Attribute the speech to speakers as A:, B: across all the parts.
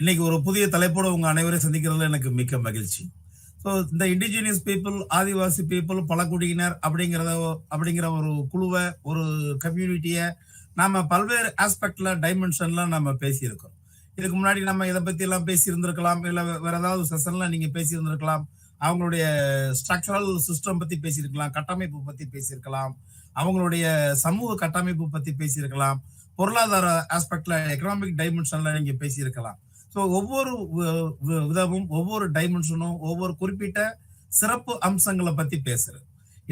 A: இன்னைக்கு ஒரு புதிய தலைப்போட உங்க அனைவரையும் சந்திக்கிறதுல எனக்கு மிக்க மகிழ்ச்சி. ஸோ இந்த இண்டிஜினியஸ் பீப்புள், ஆதிவாசி பீப்புள், பழங்குடியினர் அப்படிங்கிற ஒரு குழுவை, ஒரு கம்யூனிட்டியை நாம பல்வேறு ஆஸ்பெக்ட்ல, டைமென்ஷன்ல நம்ம பேசியிருக்கோம். இதுக்கு முன்னாடி நம்ம இதை பத்தி எல்லாம் பேசி இருந்திருக்கலாம், இல்ல வேற ஏதாவது செஷன்ல நீங்க பேசி இருந்திருக்கலாம். அவங்களுடைய ஸ்ட்ரக்சரல் சிஸ்டம் பத்தி பேசியிருக்கலாம், கட்டமைப்பு பத்தி பேசியிருக்கலாம், அவங்களுடைய சமூக கட்டமைப்பு பத்தி பேசியிருக்கலாம், பொருளாதார ஆஸ்பெக்ட்ல, எக்கனாமிக் டைமென்ஷன்ல நீங்க பேசியிருக்கலாம். ஸோ ஒவ்வொரு விதமும், ஒவ்வொரு டைமென்ஷனும், ஒவ்வொரு குறிப்பிட்ட சிறப்பு அம்சங்களை பத்தி பேசுறது.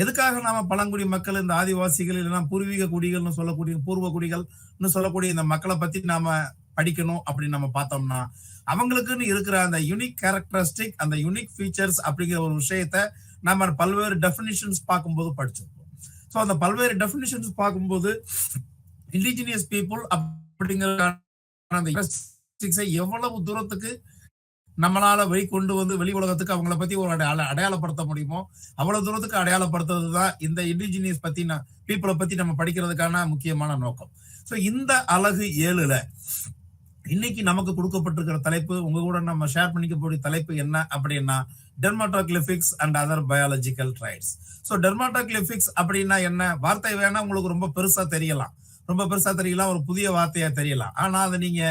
A: எதுக்காக நாம பழங்குடி மக்கள், இந்த ஆதிவாசிகள், இல்லைன்னா பூர்வீக குடிகள்னு சொல்லக்கூடிய, பூர்வ குடிகள்னு சொல்லக்கூடிய இந்த மக்களை பத்தி நாம படிக்கணும் அப்படின்னு நம்ம பார்த்தோம்னா, அவங்களுக்குன்னு இருக்கிற அந்த யூனிக் கேரக்டரிஸ்டிக், அந்த யூனிக் ஃபீச்சர்ஸ் அப்படிங்கிற ஒரு விஷயத்த நம்ம பல்வேறு டெஃபினிஷன்ஸ் பார்க்கும்போது படிச்சிருப்போம். ஸோ அந்த பல்வேறு டெஃபினிஷன்ஸ் பார்க்கும்போது இண்டிஜினியஸ் பீப்புள் அப்படிங்கிற அந்த எவ்வளவு தூரத்துக்கு நம்மளால வெளிக்கொண்டு வந்து வெளி உலகத்துக்கு அவங்கள பத்தி ஒரு அடையாளப்படுத்த முடியுமோ அவ்வளவு தூரத்துக்கு அடையாளப்படுத்துறது தான் இந்த இண்டிஜினியஸ் பத்தி பீப்புளை பத்தி நம்ம படிக்கிறதுக்கான முக்கியமான நோக்கம். ஸோ இந்த அலகு 7ல இன்னைக்கு நமக்கு கொடுக்கப்பட்டிருக்கிற தலைப்பு, உங்க கூட நம்ம ஷேர் பண்ணிக்கக்கூடிய தலைப்பு என்ன அப்படின்னா, dermatoglyphics and other biological traits. So dermatoglyphics அப்படின்னா என்ன? வார்த்தை வேணா உங்களுக்கு ரொம்ப பெருசா தெரியலாம், ஒரு புதிய வார்த்தையா தெரியலாம். ஆனா அதை நீங்க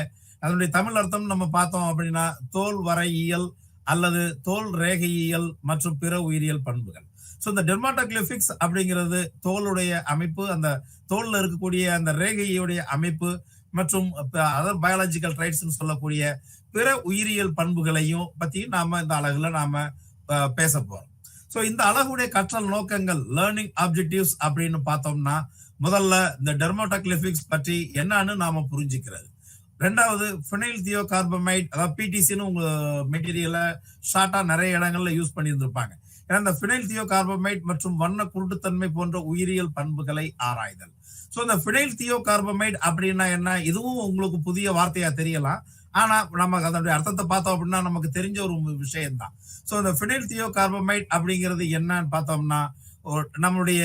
A: அதனுடைய தமிழ் அர்த்தம் நம்ம பார்த்தோம் அப்படின்னா, தோல் வரையியல் அல்லது தோல் ரேகையியல் மற்றும் பிற உயிரியல் பண்புகள். ஸோ இந்த டெர்மாட்டோகிளிபிக்ஸ் அப்படிங்கிறது தோலுடைய அமைப்பு, அந்த தோல்ல இருக்கக்கூடிய அந்த ரேகையுடைய அமைப்பு மற்றும் அதர் பயாலஜிக்கல் ட்ரைட்ஸ் சொல்லக்கூடிய பிற உயிரியல் பண்புகளையும் பத்தி நாம இந்த அலகுல நாம பேச போறோம். ஸோ இந்த அலகுடைய கற்றல் நோக்கங்கள், லேர்னிங் ஆப்ஜெக்டிவ்ஸ் அப்படின்னு பார்த்தோம்னா, முதல்ல இந்த டெர்மாட்டோகிளிபிக்ஸ் பற்றி என்னன்னு நாம புரிஞ்சுக்கிறது. ரெண்டாவது, ஃபினைல் தியோ கார்பமைட், அதாவது பிடிசின்னு உங்க மெட்டீரியலை ஷார்ட்டா நிறைய இடங்கள்ல யூஸ் பண்ணியிருந்திருப்பாங்க. ஏன்னா இந்த ஃபினைல் தியோ கார்பமைட் மற்றும் வண்ண குருட்டுத்தன்மை போன்ற உயிரியல் பண்புகளை ஆராய்தல். ஸோ இந்த ஃபினைல் தியோ கார்பமைட் அப்படின்னா என்ன? இதுவும் உங்களுக்கு புதிய வார்த்தையா தெரியலாம். ஆனா நமக்கு அதனுடைய அர்த்தத்தை பார்த்தோம் அப்படின்னா நமக்கு தெரிஞ்ச ஒரு விஷயம்தான். ஸோ இந்த ஃபினைல் தியோ கார்பமைட் அப்படிங்கிறது என்னன்னு பார்த்தோம்னா, நம்மளுடைய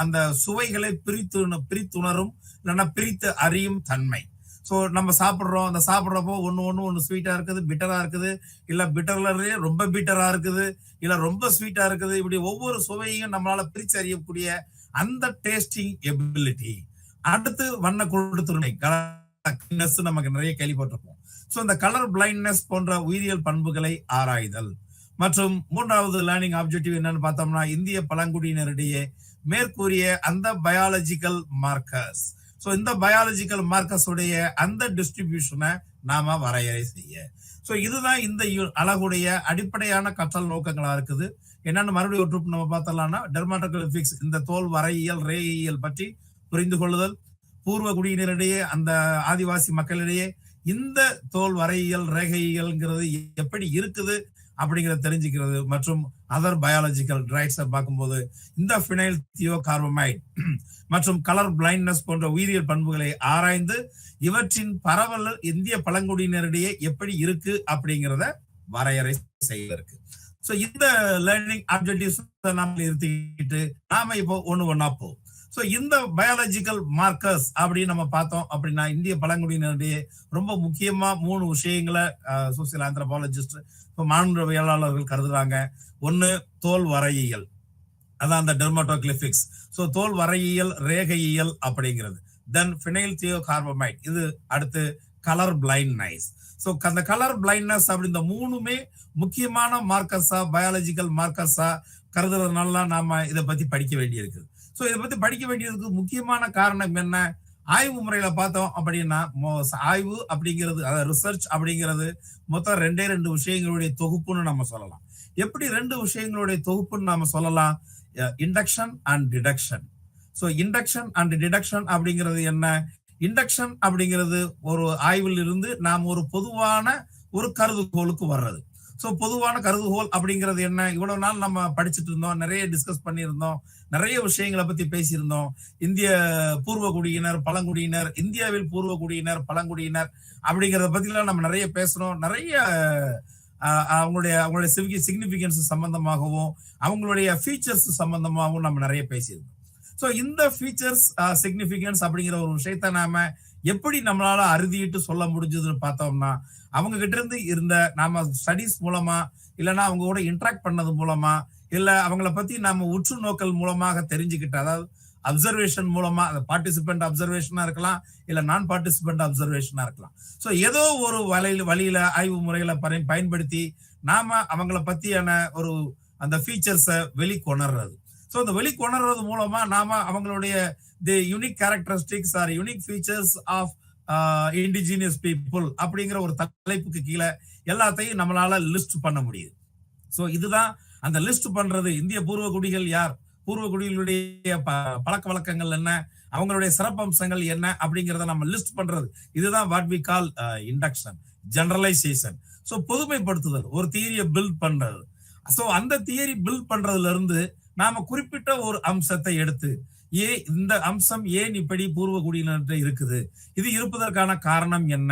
A: அந்த சுவைகளை பிரித்துணரும், இல்லைன்னா பிரித்து அறியும் தன்மை. ஸோ நம்ம சாப்பிட்றோம், அந்த சாப்பிட்றப்போ ஒன்று ஸ்வீட்டா இருக்குது, பிட்டரா இருக்குது, இல்ல பிட்டர்லயே ரொம்ப பிட்டரா இருக்குது, இல்ல ரொம்ப ஸ்வீட்டா இருக்குது. இப்படி ஒவ்வொரு சுவையும் நம்மளால பிரிச்சு அறியக்கூடிய அந்த டேஸ்டிங் எபிலிட்டி. அடுத்து வண்ண குருட்டுத்தன்மை, நமக்கு நிறைய கேள்விப்பட்டிருப்போம். ஸோ இந்த கலர் பிளைண்ட்னஸ் போன்ற உயிரியல் பண்புகளை ஆராய்தல். மற்றும் மூன்றாவது லேர்னிங் ஆப்ஜெக்டிவ் என்னன்னு பார்த்தோம்னா, இந்திய பழங்குடியினரிடையே மேற்கூறிய அந்த பயாலஜிக்கல் மார்க்கர்ஸ். ஸோ இந்த பயாலஜிக்கல் மார்க்கர்ஸ் உடைய அந்த டிஸ்ட்ரிபியூஷனை நாம வரையறை செய்ய. ஸோ இதுதான் இந்த அலகுடைய அடிப்படையான கற்றல் நோக்கங்களா இருக்குது. என்னன்னு மறுபடியும் ஒரு ட்ரூப் நம்ம பார்த்தலாம்னா, டெர்மாட்டோகிளிபிக்ஸ், இந்த தோல் வரையியல், ரேயியல் பற்றி புரிந்து கொள்ளுதல். பூர்வ குடியினரிடையே, அந்த ஆதிவாசி மக்களிடையே இந்த தோல் வரையியல், ரேகையியல்ங்கிறது எப்படி இருக்குது அப்படிங்கிறத தெரிஞ்சுக்கிறது. மற்றும் அதர் பயாலஜிக்கல் ட்ரைட்ஸை பார்க்கும்போது இந்த ஃபினைல் தியோ கார்பமைட் மற்றும் கலர் பிளைண்ட்னஸ் போன்ற உயிரியல் பண்புகளை ஆராய்ந்து இவற்றின் பரவல் இந்திய பழங்குடியினரிடையே எப்படி இருக்கு அப்படிங்கிறத வரையறை செய்வதற்கு. ஸோ இந்த லேர்னிங் ஆப்ஜெக்டிவ்ஸ் நாம நிறுத்திக்கிட்டு நாம இப்போ ஒண்ணா போவோம். ஸோ இந்த பயாலஜிக்கல் மார்க்கர்ஸ் அப்படின்னு நம்ம பார்த்தோம் அப்படின்னா, இந்திய பழங்குடியினருடைய ரொம்ப முக்கியமா 3 விஷயங்களை சோசியல் ஆந்த்ரோபாலஜிஸ்ட், மானுடவியலாளர்கள் கருதுறாங்க. ஒன்னு, தோல் வரையியல், அதான் அந்த டெர்மாட்டோகிளிபிக்ஸ். ஸோ தோல் வரையியல், ரேகையியல் அப்படிங்கிறது. தென் ஃபினைல் தியோ கார்பமைட், இது அடுத்து கலர் பிளைண்ட்னஸ். ஸோ அந்த கலர் பிளைண்ட்னஸ் அப்படி இந்த 3மே முக்கியமான மார்க்கர்ஸா, பயாலஜிக்கல் மார்க்கர்ஸா கருதுறதுனால நாம இதை பத்தி படிக்க வேண்டியிருக்கு. ஸோ இதை பத்தி படிக்க வேண்டியதுக்கு முக்கியமான காரணம் என்ன? ஆய்வு முறையில பார்த்தோம் அப்படின்னா, ஆய்வு அப்படிங்கிறது, அதாவது ரிசர்ச் அப்படிங்கிறது மொத்தம் 2 விஷயங்களுடைய தொகுப்புன்னு நம்ம சொல்லலாம். எப்படி 2 விஷயங்களுடைய தொகுப்புன்னு நாம சொல்லலாம்? Induction and deduction. So induction and deduction அப்படிங்கிறது என்ன? இண்டக்ஷன் அப்படிங்கிறது ஒரு ஆய்வில் இருந்து நாம் ஒரு பொதுவான ஒரு கருதுகோளுக்கு வர்றது. ஸோ பொதுவான கருதுகோள் அப்படிங்கிறது என்ன? இவ்வளவு நாள் நம்ம படிச்சுட்டு இருந்தோம், நிறைய டிஸ்கஸ் பண்ணியிருந்தோம், நிறைய விஷயங்களை பத்தி பேசியிருந்தோம். இந்திய பூர்வ குடியினர், பழங்குடியினர், இந்தியாவில் பூர்வ குடியினர், பழங்குடியினர் அப்படிங்கிறத பத்திலாம் நம்ம நிறைய பேசணும். நிறைய அவங்களுடைய சிக்னிபிகன்ஸ் சம்பந்தமாகவும் அவங்களுடைய ஃபீச்சர்ஸ் சம்பந்தமாகவும் நம்ம நிறைய பேசியிருந்தோம். ஸோ இந்த ஃபீச்சர்ஸ், சிக்னிபிகன்ஸ் அப்படிங்கிற ஒரு விஷயத்த நாம எப்படி நம்மளால அறுதிட்டு சொல்ல முடிஞ்சதுன்னு பார்த்தோம்னா, அவங்க கிட்ட இருந்து இருந்த நாம ஸ்டடீஸ் மூலமா, இல்லைன்னா அவங்க கூட இன்டராக்ட் பண்ணது மூலமா, இல்ல அவங்கள பத்தி நாம உற்று நோக்கல் மூலமாக தெரிஞ்சுக்கிட்ட, அதாவது அப்சர்வேஷன் மூலமா, அந்த பார்ட்டிசிபென்ட் அப்சர்வேஷனா இருக்கலாம், இல்ல நான் பார்ட்டிசிபென்ட் அப்சர்வேஷனா இருக்கலாம். சோ ஏதோ ஒரு வழியில ஆய்வு முறைகளை பயன்படுத்தி நாம அவங்கள பத்தியான ஒரு அந்த ஃபீச்சர்ஸை வெளிக்கொணர்றது. ஸோ அந்த வெளிக்கொணர்றது மூலமா நாம அவங்களுடைய the unique characteristics or unique features of indigenous people அப்படிங்கிற ஒரு தலைப்புக்கு கீழே எல்லாத்தையும் நம்மளால லிஸ்ட் பண்ண முடியுது. ஸோ இதுதான் அந்த லிஸ்ட் பண்றது. இந்திய பூர்வ குடிகள் யார், பூர்வ குடிகளுடைய பழக்க வழக்கங்கள் என்ன, அவங்களுடைய சிறப்பம்சங்கள் என்ன அப்படிங்கிறத நம்ம லிஸ்ட் பண்றது. இதுதான் what we call induction, generalization. So பொதுமைப்படுத்துதல், ஒரு தியரியை பில்ட் பண்றது. ஸோ அந்த தியரி பில்ட் பண்றதுல இருந்து நாம குறிப்பிட்ட ஒரு அம்சத்தை எடுத்து, இந்த அம்சம் ஏன் இப்படி பூர்வ குடியினர்கிட்ட இருக்குது, இது இருப்பதற்கான காரணம் என்ன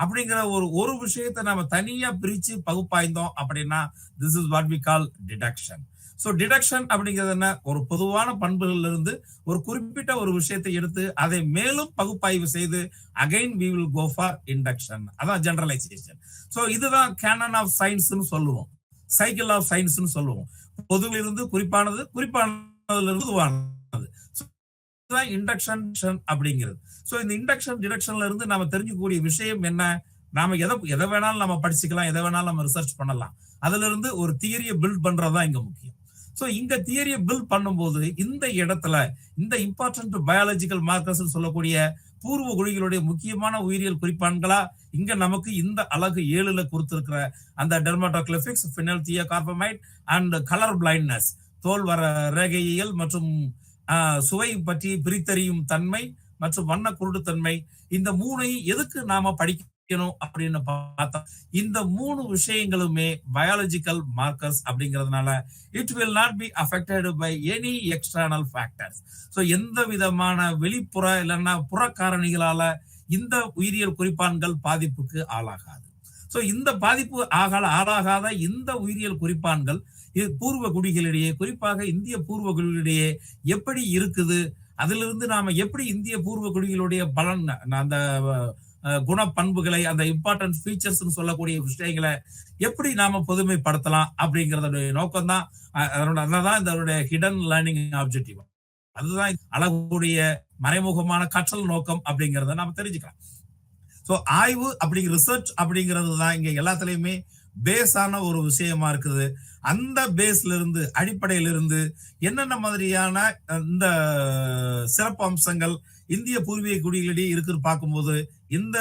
A: அப்படிங்கிற ஒரு விஷயத்தை நாம தனியா பிரிச்சு பகுப்பாய்ந்தோம் அப்படின்னா this is what we call deduction. So deduction அப்படிங்கிறது என்ன, ஒரு பொதுவான பண்புகள்ல இருந்து ஒரு குறிப்பிட்ட ஒரு விஷயத்தை எடுத்து அதை மேலும் பகுப்பாய்வு செய்து again we will go for induction. அதான் ஜெனரலைசேஷன். சோ இதுதான் கேனன் ஆஃப் சயின்ஸ்னு சொல்லுவோம், சைக்கிள் ஆஃப் சயின்ஸ்னு சொல்லுவோம். பொதுவிலிருந்து குறிப்பானது, குறிப்பானதுல இருந்து பொதுவானது. இண்டக்ஷன் அப்படிங்கிறது. சோ இந்த இண்டக்ஷன் டிடக்ஷன்ல இருந்து நாம தெரிஞ்சுக்கக்கூடிய விஷயம் என்ன, நாம எதை வேணாலும் நம்ம படிச்சுக்கலாம், எதை வேணாலும் நம்ம ரிசர்ச் பண்ணலாம். அதுல இருந்து ஒரு தியரியை பில்ட் பண்றதுதான் இங்க முக்கியம். சோ இங்க தியரியை பில்ட் பண்ணும்போது இந்த இடத்துல இந்த இம்பார்ட்டன்ட் பயாலஜிக்கல் மார்க்கர்ஸ் சொல்லக்கூடிய பூர்வ குடிகளுடைய முக்கியமான உயிரியல் குறிப்பான்களா இங்க நமக்கு இந்த அழகு 7ல கொடுத்திருக்கிற அந்த டெர்மட்டோகிளிபிக்ஸ், பினல்தியோகார்பமைட் அண்ட் கலர் பிளைண்ட்னஸ், தோல் வர ரேகையியல் மற்றும் சுவை பற்றி பிரித்தறியும் தன்மை மற்றும் வண்ண குருடுத்தன்மை, இந்த 3ஐயும் எதுக்கு நாம படிக்கணும் அப்படின்னு பார்த்தா, இந்த 3 விஷயங்களுமே பயாலஜிக்கல் மார்க்கர்ஸ் அப்படிங்கிறதுனால it will not be affected by any external factors. So எந்த விதமான வெளிப்புற இல்லைன்னா புற காரணிகளால இந்த உயிரியல் குறிப்பான்கள் பாதிப்புக்கு ஆளாகாது. ஸோ இந்த பாதிப்பு ஆளாகாத இந்த உயிரியல் குறிப்பான்கள் பூர்வ குடிகளிடையே, குறிப்பாக இந்திய பூர்வ குடிகளிடையே எப்படி இருக்குது, அதிலிருந்து நாம எப்படி இந்திய பூர்வ குடிகளுடைய பலன், அந்த குணப்பண்புகளை, அந்த இம்பார்ட்டன்ட் ஃபீச்சர்ஸ் சொல்லக்கூடிய விஷயங்களை எப்படி நாம பொதுமைப்படுத்தலாம் அப்படிங்கறதுடைய நோக்கம் தான். அதனாலதான் இதனுடைய ஹிடன் லேர்னிங் ஆப்ஜெக்டிவ். அதுதான் அழகுடைய மறைமுகமான கற்றல் நோக்கம் அப்படிங்கறத நாம தெரிஞ்சுக்கலாம். சோ ஆய்வு அப்படிங்கிற ரிசர்ச் அப்படிங்கிறது தான் இங்க எல்லாத்துலயுமே பேஸான ஒரு விஷயமா இருக்குது. அந்த பேஸ்ல இருந்து, அடிப்படையில இருந்து என்னென்ன மாதிரியான இந்த சிறப்பு அம்சங்கள் இந்திய பூர்வீக குடிகளிடையே இருக்குன்னு பார்க்கும்போது இந்த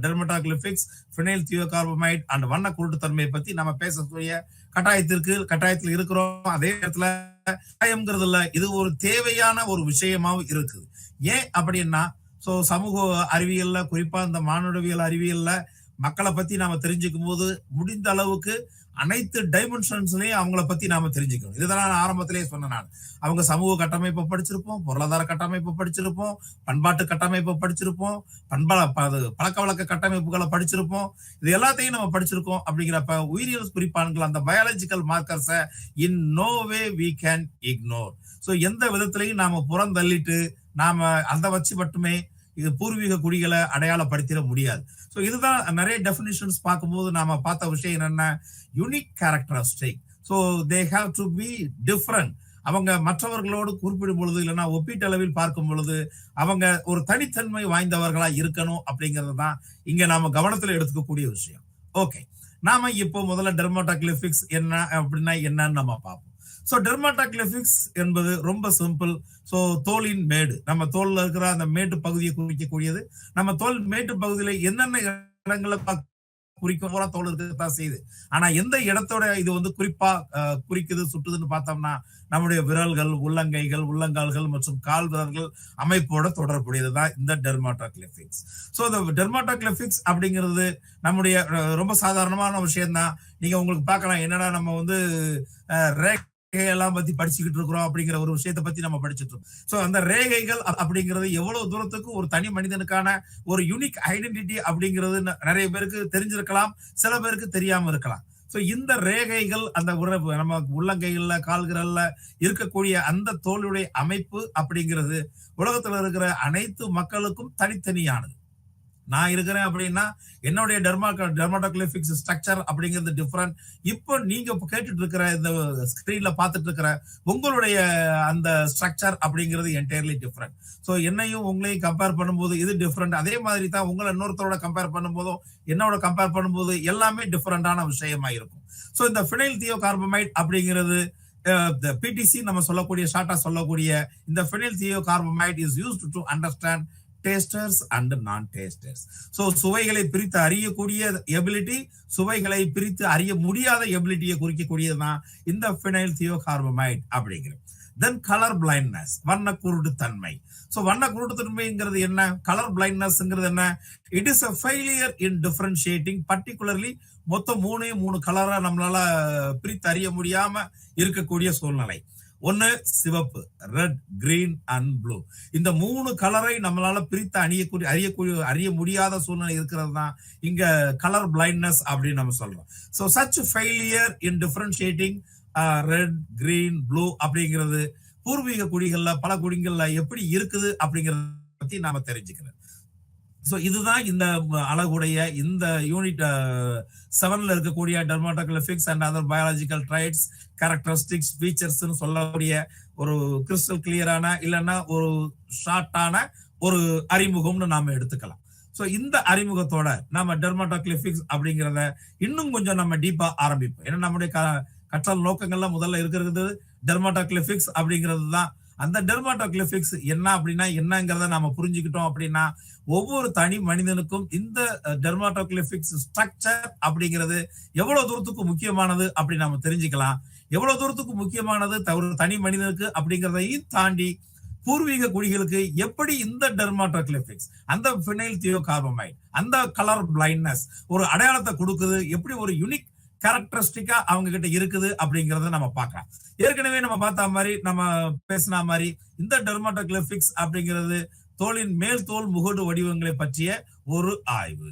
A: டெர்மட்டோகிளிபிக்ஸ், பினைல்தியோகார்பமைட் அண்ட் வண்ண குருட்டுத்தன்மையை பத்தி நம்ம பேசக்கூடிய கட்டாயத்தில் இருக்கிறோம். அதே நேரத்துல கட்டாயம்ங்கிறதுல இது ஒரு தேவையான ஒரு விஷயமாவும் இருக்குது. ஏன் அப்படின்னா, சோ சமூக அறிவியல்ல, குறிப்பா இந்த மானுடவியல் அறிவியல்ல மக்களை பத்தி நாம தெரிஞ்சுக்கும் போது முடிந்த அளவுக்கு அனைத்து டைமென்ஷன்ஸ்லயும் அவங்கள பத்தி நாம தெரிஞ்சுக்கணும். இதுதான் நான் ஆரம்பத்திலேயே சொன்னேன். நான் அவங்க சமூக கட்டமைப்பை படிச்சிருப்போம், பொருளாதார கட்டமைப்பை படிச்சிருப்போம், பண்பாட்டு கட்டமைப்பை படிச்சிருப்போம், பழக்க வழக்க கட்டமைப்புகளை படிச்சிருப்போம். இது எல்லாத்தையும் நம்ம படிச்சிருக்கோம். அப்படிங்கிறப்ப உயிரியல் குறிப்பான்கள், அந்த பயாலஜிக்கல் மார்க்கர்ஸை in no way we can ignore. So எந்த விதத்திலையும் நாம புறந்தள்ளிட்டு நாம அந்த வச்சு மட்டுமே இது பூர்வீக குடிகளை அடையாளப்படுத்திட முடியாது. சோ இதுதான் நிறைய டெபினிஷன்ஸ் பார்க்கும்போது நாம பார்த்த விஷயம் என்னன்னா, unique characteristic. So they have to be different. அவங்க மற்றவர்களோடு குறிப்பிடும் பொழுது, இல்லைன்னா ஒப்பீட்டளவில் பார்க்கும் பொழுது அவங்க ஒரு தனித்தன்மை வாய்ந்தவர்களா இருக்கணும் அப்படிங்கிறது தான் இங்க நாம கவனத்துல எடுத்துக்கக்கூடிய விஷயம். ஓகே, நாம இப்போ முதல்ல டெர்மட்டோகிளிபிக்ஸ் என்ன அப்படின்னா என்னன்னு நம்ம பார்ப்போம். சோ டெர்மட்டோகிளிபிக்ஸ் என்பது ரொம்ப சிம்பிள். சோ தோலின் மேடு, நம்ம தோல்ல இருக்கிற அந்த மேட்டு பகுதியை குறிக்கக்கூடியது. நம்ம தோல் மேட்டு பகுதியில என்னென்ன இடங்களை குறிக்கும் போல தோல் இருக்கத்தான் செய்யுது. ஆனா எந்த இடத்தோட இது வந்து குறிப்பா குறிக்குது, சுட்டுதுன்னு பார்த்தோம்னா நம்முடைய விரல்கள், உள்ளங்கைகள், உள்ளங்கால்கள் மற்றும் கால் விரல்கள் அமைப்போட தொடர்புடையதுதான் இந்த டெர்மட்டோகிளிபிக்ஸ். சோ இந்த டெர்மட்டோகிளிபிக்ஸ் அப்படிங்கிறது நம்முடைய ரொம்ப சாதாரணமான விஷயம் தான். நீங்க உங்களுக்கு பார்க்கலாம், என்னடா நம்ம வந்து ரேகையெல்லாம் பத்தி படிச்சுக்கிட்டு இருக்கிறோம் அப்படிங்கிற ஒரு விஷயத்தை பத்தி நம்ம படிச்சுட்டு இருக்கோம். சோ அந்த ரேகைகள் அப்படிங்கிறது எவ்வளவு தூரத்துக்கு ஒரு தனி மனிதனுக்கான ஒரு யூனிக் ஐடென்டிட்டி அப்படிங்கிறது நிறைய பேருக்கு தெரிஞ்சிருக்கலாம், சில பேருக்கு தெரியாம இருக்கலாம். சோ இந்த ரேகைகள், அந்த நம்ம உள்ளங்கைகள்ல, கால்கள்ல இருக்கக்கூடிய அந்த தோலுடைய அமைப்பு அப்படிங்கிறது உலகத்துல இருக்கிற அனைத்து மக்களுக்கும் தனித்தனியானது. நான் இருக்கிறேன் அப்படின்னா என்னுடைய டெர்மாட்டோகிளிஃபிக்ஸ் ஸ்ட்ரக்சர் அப்படிங்கிறது டிஃப்ரெண்ட். இப்போ நீங்க கேட்டுட்டு இருக்கிற இந்த ஸ்கிரீன்ல பார்த்துட்டு இருக்கிற உங்களுடைய அந்த ஸ்ட்ரக்சர் அப்படிங்கிறது என்டையர்லி டிஃப்ரெண்ட். ஸோ என்னையும் உங்களையும் கம்பேர் பண்ணும்போது இது டிஃப்ரெண்ட். அதே மாதிரி தான் உங்களை இன்னொருத்தரோட கம்பேர் பண்ணும்போதும் என்னோட கம்பேர் பண்ணும்போது எல்லாமே டிஃப்ரெண்டான விஷயமா இருக்கும். ஸோ இந்த ஃபினைல் தியோகார்பமைட் அப்படிங்கிறது பிடிசி நம்ம சொல்லக்கூடிய ஷார்ட்டா சொல்லக்கூடிய இந்த phenyl thiocarbamide is used to understand tasters and non tasters. So சுவைகளை பிரித்து அறியக்கூடிய எபிலிட்டி, சுவைகளை பிரித்து அறிய முடியாத எபிலிட்டியை குறிக்கக்கூடியதுதான் இந்த ஃபினைல் தியோகார்பமைட் அப்படிங்கிறது. தென் கலர் பிளைண்ட்னஸ், வண்ண குருடு தன்மை. ஸோ வண்ண குருடு தன்மைங்கிறது என்ன, கலர் பிளைண்ட்னஸ்ங்கிறது என்ன? It is a failure in differentiating particularly மொத்தம் மூணு கலரா நம்மளால பிரித்து அறிய முடியாம இருக்கக்கூடிய சூழ்நிலை. ஒன்னு சிவப்பு, ரெட், கிரீன் அண்ட் ப்ளூ. இந்த 3 கலரை நம்மளால பிரித்து அறிய முடியாத சூழ்நிலை இருக்கிறது தான் இங்க கலர் பிளைண்ட்னஸ் அப்படின்னு நம்ம சொல்றோம். ஸோ சச் ஃபெயிலியர் இன் டிஃபரன்ஷியேட்டிங் ரெட், கிரீன், ப்ளூ அப்படிங்கிறது பூர்வீக குடிகள்ல பல குடிகள்ல எப்படி இருக்குது அப்படிங்கறத பத்தி நாம தெரிஞ்சுக்கிறோம். ஸோ இதுதான் இந்த அழகுடைய இந்த யூனிட் 7ல இருக்கக்கூடிய dermatoglyphics and other biological traits, characteristics, features சொல்லக்கூடிய ஒரு கிறிஸ்டல் கிளியரான இல்லைன்னா ஒரு ஷார்ட்டான ஒரு அறிமுகம்னு நாம எடுத்துக்கலாம். ஸோ இந்த அறிமுகத்தோட நம்ம டெர்மாட்டோகிளிஃபிக்ஸ் அப்படிங்கிறத இன்னும் கொஞ்சம் நம்ம டீப்பா ஆரம்பிப்போம். ஏன்னா நம்முடைய கற்றல் நோக்கங்கள்ல முதல்ல இருக்கிறது டெர்மாட்டோகிளிஃபிக்ஸ் அப்படிங்கிறது தான். அந்த டெர்மாட்டோகிளிஃபிக்ஸ் என்ன அப்படின்னா என்னங்கிறத நாம புரிஞ்சுக்கிட்டோம் அப்படின்னா ஒவ்வொரு தனி மனிதனுக்கும் இந்த டெர்மாட்டோகிளிஃபிக்ஸ் ஸ்ட்ரக்சர் அப்படிங்கிறது எவ்வளவு தூரத்துக்கு முக்கியமானது அப்படி நாம தெரிஞ்சுக்கலாம். எவ்வளவு தூரத்துக்கு முக்கியமானது ஒரு தனி மனிதனுக்கு அப்படிங்கிறதையும் தாண்டி பூர்வீக குடிகளுக்கு எப்படி இந்த டெர்மாட்டோகிளிஃபிக்ஸ், அந்த ஃபினைல் தியோகார்பமைட், அந்த கலர் பிளைண்ட்னஸ் ஒரு அடையாளத்தை கொடுக்குது, எப்படி ஒரு யூனிக் கேரக்டரிஸ்டிக்கா அவங்க கிட்ட இருக்குது அப்படிங்கறத நம்ம பார்க்கலாம். ஏற்கனவே நம்ம பார்த்த மாதிரி நம்ம பேசின மாதிரி இந்த டெர்மாட்டோகிளிஃபிக்ஸ் அப்படிங்கிறது தோலின் மேல் தோல் முகடு வடிவங்களை பற்றிய ஒரு ஆய்வு.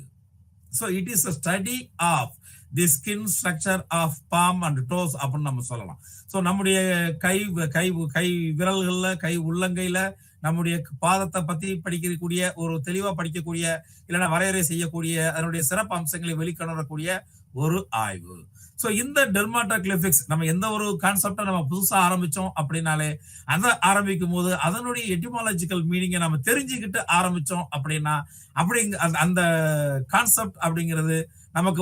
A: So it is a study of the skin structure of palm and toes அப்படின்னு நம்ம சொல்லலாம். ஸோ நம்முடைய கை விரல்கள்ல, கை உள்ளங்கையில நம்முடைய பாதத்தை பத்தி படிக்கக்கூடிய ஒரு தெளிவா படிக்கக்கூடிய இல்லைன்னா வரையறை செய்யக்கூடிய அதனுடைய சிறப்பு அம்சங்களை வெளிக்கொணரக்கூடிய ஒரு ஆய்வு. சோ இந்த டெர்மாட்டோகிளிஃபிக்ஸ் நம்ம எந்த ஒரு கான்செப்டை நம்ம புதுசா ஆரம்பிச்சோம் அப்படின்னாலே அதை ஆரம்பிக்கும் போது அதனுடைய எட்டிமாலஜிக்கல் மீனிங்கை நம்ம தெரிஞ்சுக்கிட்டு ஆரம்பிச்சோம் அப்படின்னா அந்த கான்செப்ட் அப்படிங்கிறது நமக்கு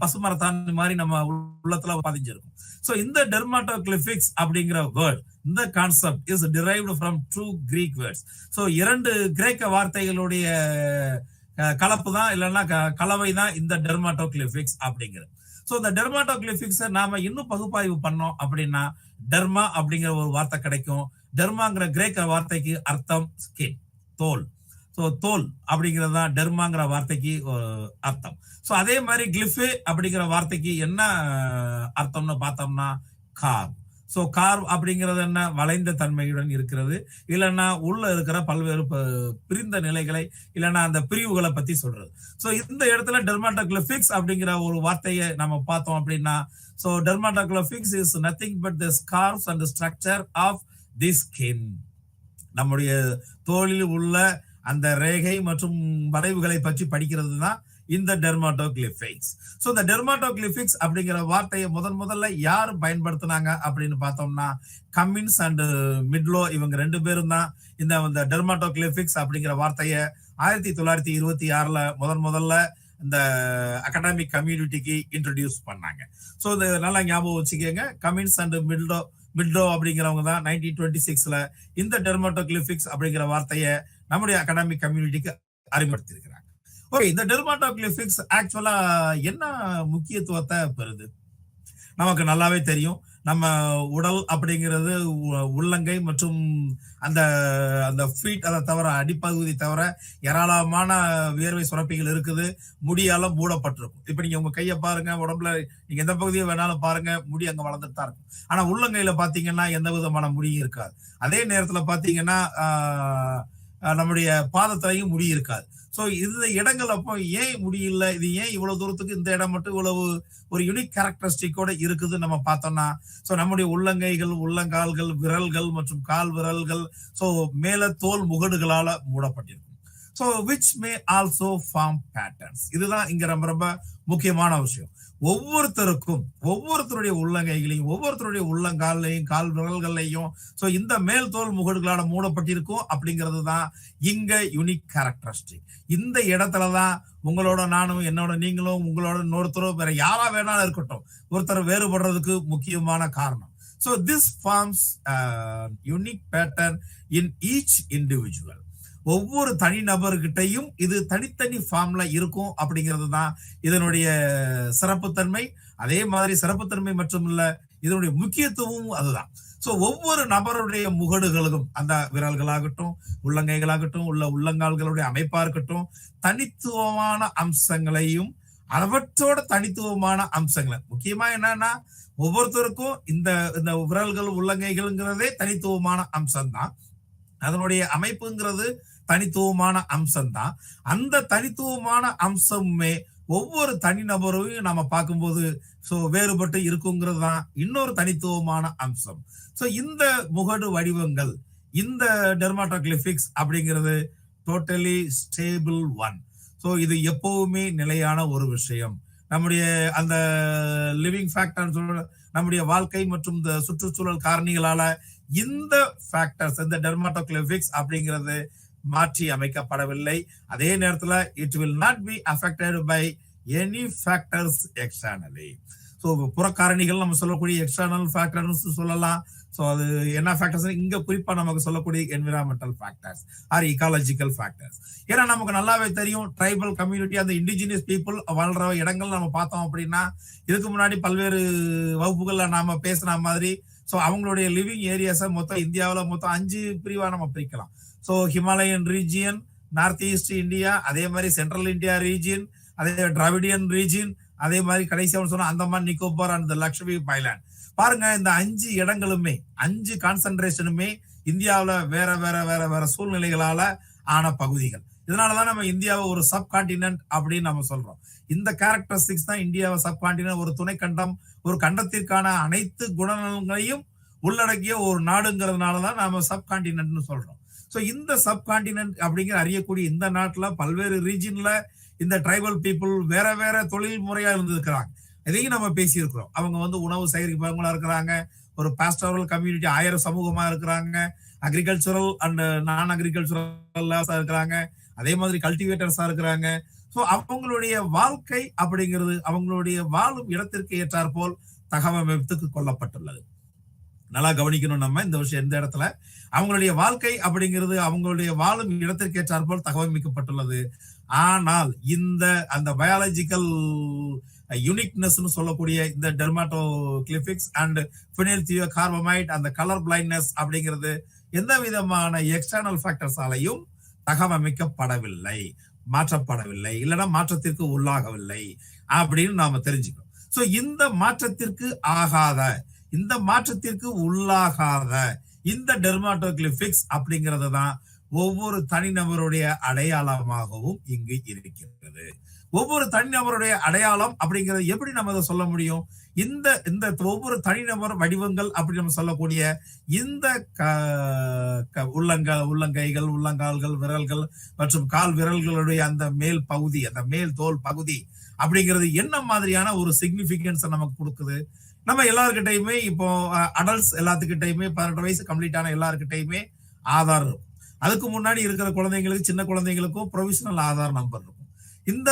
A: பசுமரத்தான் மாதிரி நம்ம உள்ளத்துல பதிஞ்சிருக்கும். சோ இந்த டெர்மாட்டோகிளிஃபிக்ஸ் அப்படிங்கிற வேர்ட், இந்த concept is derived from 2 Greek words. So 2 கிரேக்க வார்த்தைகளுடைய கலப்பு தான் இல்லைன்னா கலவை தான் இந்த டெர்மாட்டோகிளிஃபிக்ஸ் அப்படிங்கிறது. சோ இந்த டெர்மாட்டோகிளிஃபிக்ஸ் நாம இன்னும் பகுப்பாய்வு பண்ணோம் அப்படின்னா டெர்மா அப்படிங்கிற ஒரு வார்த்தை கிடைக்கும். டெர்மாங்கிற கிரேக்க வார்த்தைக்கு அர்த்தம் ஸ்கின், தோல். சோ தோல் அப்படிங்கிறது தான் டெர்மாங்கிற வார்த்தைக்கு அர்த்தம். சோ அதே மாதிரி கிளிஃபே அப்படிங்கிற வார்த்தைக்கு என்ன அர்த்தம்னு பார்த்தோம்னா கார். சோ கார்வ் அப்படிங்கிறது என்ன, வளைந்த தன்மையுடன் இருக்கிறது, இல்லைன்னா உள்ள இருக்கிற பல்வேறு பிரிந்த நிலைகளை இல்லைன்னா அந்த பிரிவுகளை பத்தி சொல்றது. சோ இந்த இடத்துல டெர்மாட்டோகிளிஃபிக்ஸ் அப்படிங்கிற ஒரு வார்த்தையை நம்ம பார்த்தோம் அப்படின்னா so dermatoglyphics is nothing but the scarves and structure of the skin. நம்முடைய தோலில் உள்ள அந்த ரேகை மற்றும் வளைவுகளை பற்றி படிக்கிறது தான் இந்த டெர்மாட்டோகிளிஃபிக்ஸ். சோ இந்த டெர்மாட்டோகிளிஃபிக்ஸ் அப்படிங்கிற வார்த்தையை முதல்ல யார் பயன்படுத்தினாங்க அப்படின்னு பார்த்தோம்னா கமின்ஸ் அண்ட் மிட்லோ, இவங்க 2 பேரும் தான் இந்த டெர்மாட்டோகிளிஃபிக்ஸ் அப்படிங்கிற வார்த்தையை 1926ல முதல்ல இந்த அகாடமிக் கம்யூனிட்டிக்கு இன்ட்ரோடியூஸ் பண்ணாங்க. சோ இது நல்லா ஞாபகம் வச்சுக்கோங்க. கமின்ஸ் அண்ட் மிட்லோ அப்படிங்கிறவங்க தான் 1926ல இந்த டெர்மாட்டோகிளிஃபிக்ஸ் அப்படிங்கிற வார்த்தையை நம்முடைய அகாடமிக் கம்யூனிட்டிக்கு அறிமுகப்படுத்தியிருக்கிறாங்க. ஓகே, இந்த டெர்மாட்டோகிளிஃபிக்ஸ் ஆக்சுவலா என்ன முக்கியத்துவத்தை பெறுது நமக்கு நல்லாவே தெரியும். நம்ம உடல் அப்படிங்கிறது உள்ளங்கை மற்றும் அந்த அந்த ஃபீட், அதை தவிர அடிப்பகுதி தவிர ஏராளமான வியர்வை சுரப்பிகள் இருக்குது. முடியால மூடப்பட்டிருக்கும். இப்ப நீங்க உங்க கையை பாருங்க, உடம்புல நீங்க எந்த பகுதியை வேணாலும் பாருங்க, முடி அங்க வளர்ந்துட்டு தான் இருக்கும். ஆனா உள்ளங்கையில பாத்தீங்கன்னா எந்த விதமான முடியும் இருக்காது. அதே நேரத்துல பாத்தீங்கன்னா நம்முடைய பாதத்திலையும் முடி இருக்காது. சோ இந்த இடங்கள் அப்போ ஏன் முடியல, இது ஏன் இவ்வளவு தூரத்துக்கு இந்த இடம் மட்டும் இவ்வளவு ஒரு யூனிக் கேரக்டரிஸ்டிக்கோட இருக்குது நம்ம பார்த்தோம்னா சோ நம்முடைய உள்ளங்கைகள், உள்ளங்கால்கள், விரல்கள் மற்றும் கால் விரல்கள் சோ மேல தோல் முகடுகளால மூடப்பட்டிருக்கும். So which may also form patterns. இதுதான் இங்க ரொம்ப ரொம்ப முக்கியமான விஷயம். ஒவ்வொருத்தருடைய உள்ளங்கைகளையும் ஒவ்வொருத்தருடைய உள்ளங்காலையும் கால் விரல்களையும் ஸோ இந்த மேல் தோல் முகடுகளால மூடப்பட்டிருக்கும் அப்படிங்கிறது தான் இங்க யூனிக் கேரக்டரிஸ்டிக். இந்த இடத்துலதான் உங்களோட நானும் என்னோட நீங்களும் உங்களோட இன்னொருத்தரும் வேற யாரா வேணாலும் இருக்கட்டும் ஒருத்தர் வேறுபடுறதுக்கு முக்கியமான காரணம். So this forms a unique pattern in each individual. ஒவ்வொரு தனி நபர்கிட்டையும் இது தனித்தனி ஃபார்ம்ல இருக்கும் அப்படிங்கிறது தான் இதனுடைய சிறப்புத்தன்மை. அதே மாதிரி சிறப்புத்தன்மை மற்றும் இல்ல இதனுடைய முக்கியத்துவமும் அதுதான். சோ ஒவ்வொரு நபருடைய முகடுகளுக்கும் அந்த விரல்களாகட்டும் உள்ளங்கைகளாகட்டும் உள்ளங்கால்களுடைய அமைப்பா இருக்கட்டும் தனித்துவமான அம்சங்களையும் அவற்றோட தனித்துவமான அம்சங்களை முக்கியமா என்னன்னா ஒவ்வொருத்தருக்கும் இந்த இந்த விரல்கள் உள்ளங்கைகள்ங்கிறதே தனித்துவமான அம்சம் தான். அதனுடைய அமைப்புங்கிறது தனித்துவமான அம்சம்தான். அந்த தனித்துவமான அம்சமே ஒவ்வொரு தனிநபரையும் நாம பார்க்கும்போது சோ வேறுபட்டு இருக்குங்கிறது தான் இன்னொரு தனித்துவமான அம்சம். சோ இந்த முகடு வடிவங்கள் இந்த டெர்மாட்டோகிளிபிக்ஸ் அப்படிங்கிறது டோட்டலி ஸ்டேபிள் ஒன். சோ இது எப்பவுமே நிலையான ஒரு விஷயம். நம்முடைய அந்த லிவிங் ஃபேக்டர் நம்முடைய வாழ்க்கை மற்றும் இந்த சுற்றுச்சூழல் காரணிகளால இந்த ஃபேக்டர்ஸ் இந்த டெர்மாட்டோகிளிபிக்ஸ் அப்படிங்கிறது மாற்றி அமைக்கப்படவில்லை. அதே நேரத்துல it will not be affected by any factors externally. So புறக்காரணிகள் நம்ம சொல்லக்கூடிய எக்ஸ்டர்னல் ஃபேக்டர்ஸ் சொல்லலாம். ஸோ அது என்ன ஃபேக்டர்ஸ் இங்க குறிப்பா நமக்கு சொல்லக்கூடிய environmental factors R ecological factors. ஏன்னா நமக்கு நல்லாவே தெரியும் ட்ரைபல் கம்யூனிட்டி அந்த இண்டிஜினியஸ் பீப்புள் வாழ்ற இடங்கள் நம்ம பார்த்தோம் அப்படின்னா இதுக்கு முன்னாடி பல்வேறு வகுப்புகள்ல நாம பேசுன மாதிரி ஸோ அவங்களுடைய லிவிங் ஏரியாஸை மொத்தம் இந்தியாவில் மொத்தம் 5 பிரிவா நம்ம பிரிக்கலாம். So Himalayan region, North East India, அதே மாதிரி சென்ட்ரல் இந்தியா ரீஜியன், அதே டிராவிடியன் ரீஜியன், அதே மாதிரி கடைசியாக சொன்னா அந்தமான் நிக்கோபார் அண்ட் லட்சதீப் ஐலாண்ட். பாருங்க இந்த 5 இடங்களுமே 5 கான்சென்ட்ரேஷனுமே இந்தியாவில் வேற வேற வேற வேற சூழ்நிலைகளால ஆன பகுதிகள். இதனாலதான் நம்ம இந்தியாவை ஒரு சப் கான்டினென்ட் அப்படின்னு நம்ம சொல்றோம். இந்த கேரக்டரிஸ்டிக்ஸ் தான் இந்தியாவை சப் கான்டினென்ட் ஒரு துணை கண்டம் ஒரு கண்டத்திற்கான அனைத்து குணங்களையும் உள்ளடக்கிய ஒரு நாடுங்கிறதுனாலதான் நாம சப் கான்டினென்ட்னு சொல்றோம். சோ இந்த சப் கான்டினென்ட் அப்படிங்கிற அறியக்கூடிய இந்த நாட்டுல பல்வேறு ரீஜன்ல இந்த ட்ரைபல் பீப்புள் வேற வேற தொழில் முறையா இருந்திருக்கிறாங்க. இதையும் நம்ம பேசியிருக்கிறோம். அவங்க உணவு சேகரிப்பவங்களா இருக்கிறாங்க, ஒரு பாஸ்டரல் கம்யூனிட்டி 1000 சமூகமா இருக்கிறாங்க, அக்ரிகல்ச்சரல் அண்ட் நான் அக்ரிகல்ச்சரல் இருக்கிறாங்க, அதே மாதிரி கல்டிவேட்டர்ஸா இருக்கிறாங்க. சோ அவங்களுடைய வாழ்க்கை அப்படிங்கிறது அவங்களுடைய வாழும் இடத்திற்கு ஏற்றாற் போல் தகவமைப்புக்கு கொள்ளப்பட்டுள்ளது. நல்லா கவனிக்கணும் நம்ம இந்த விஷயம். எந்த இடத்துல அவங்களுடைய வாழ்க்கை அப்படிங்கிறது அவங்களுடைய வாழும் இடத்திற்கு ஏற்றாற் போல் தகவமைக்கப்பட்டுள்ளது. ஆனால் இந்த அந்த பயாலஜிக்கல் யூனிக்னஸ் சொல்லக்கூடிய இந்த டெர்மாட்டோகிளிபிக்ஸ் அண்ட் பினைல் கார்பமைட் அந்த கலர் பிளைண்ட்னஸ் அப்படிங்கிறது எந்த விதமான எக்ஸ்டர்னல் ஃபேக்டர்ஸாலையும் தகவமைக்கப்படவில்லை, மாற்றப்படவில்லை, இல்லைன்னா மாற்றத்திற்கு உள்ளாகவில்லை அப்படின்னு நாம தெரிஞ்சுக்கணும். சோ இந்த மாற்றத்திற்கு ஆகாத இந்த மாற்றத்திற்கு உள்ளாகாத இந்த டெர்மாட்டோகிளிபிக்ஸ் அப்படிங்கிறது தான் ஒவ்வொரு தனிநபருடைய அடையாளமாகவும் இங்கு இருக்கிறது. ஒவ்வொரு தனிநபருடைய அடையாளம் அப்படிங்கிறது எப்படி நம்ம அதை சொல்ல முடியும்? இந்த இந்த ஒவ்வொரு தனிநபர் வடிவங்கள் அப்படி நம்ம சொல்லக்கூடிய இந்த உள்ளங்கைகள் உள்ளங்கால்கள் விரல்கள் மற்றும் கால் விரல்களுடைய அந்த மேல் பகுதி அந்த மேல் தோல் பகுதி அப்படிங்கிறது என்ன மாதிரியான ஒரு சிக்னிபிகன்ஸ் நமக்கு கொடுக்குது? நம்ம எல்லாருக்கிட்டையுமே இப்போ அடல்ட்ஸ் எல்லாத்துக்கிட்டையுமே 18 வயசு கம்ப்ளீட் ஆன எல்லாருக்கிட்டையுமே ஆதார் இருக்கும். அதுக்கு முன்னாடி இருக்கிற குழந்தைங்களுக்கு சின்ன குழந்தைங்களுக்கும் ப்ரொவிஷனல் ஆதார் நம்பர் இருக்கும். இந்த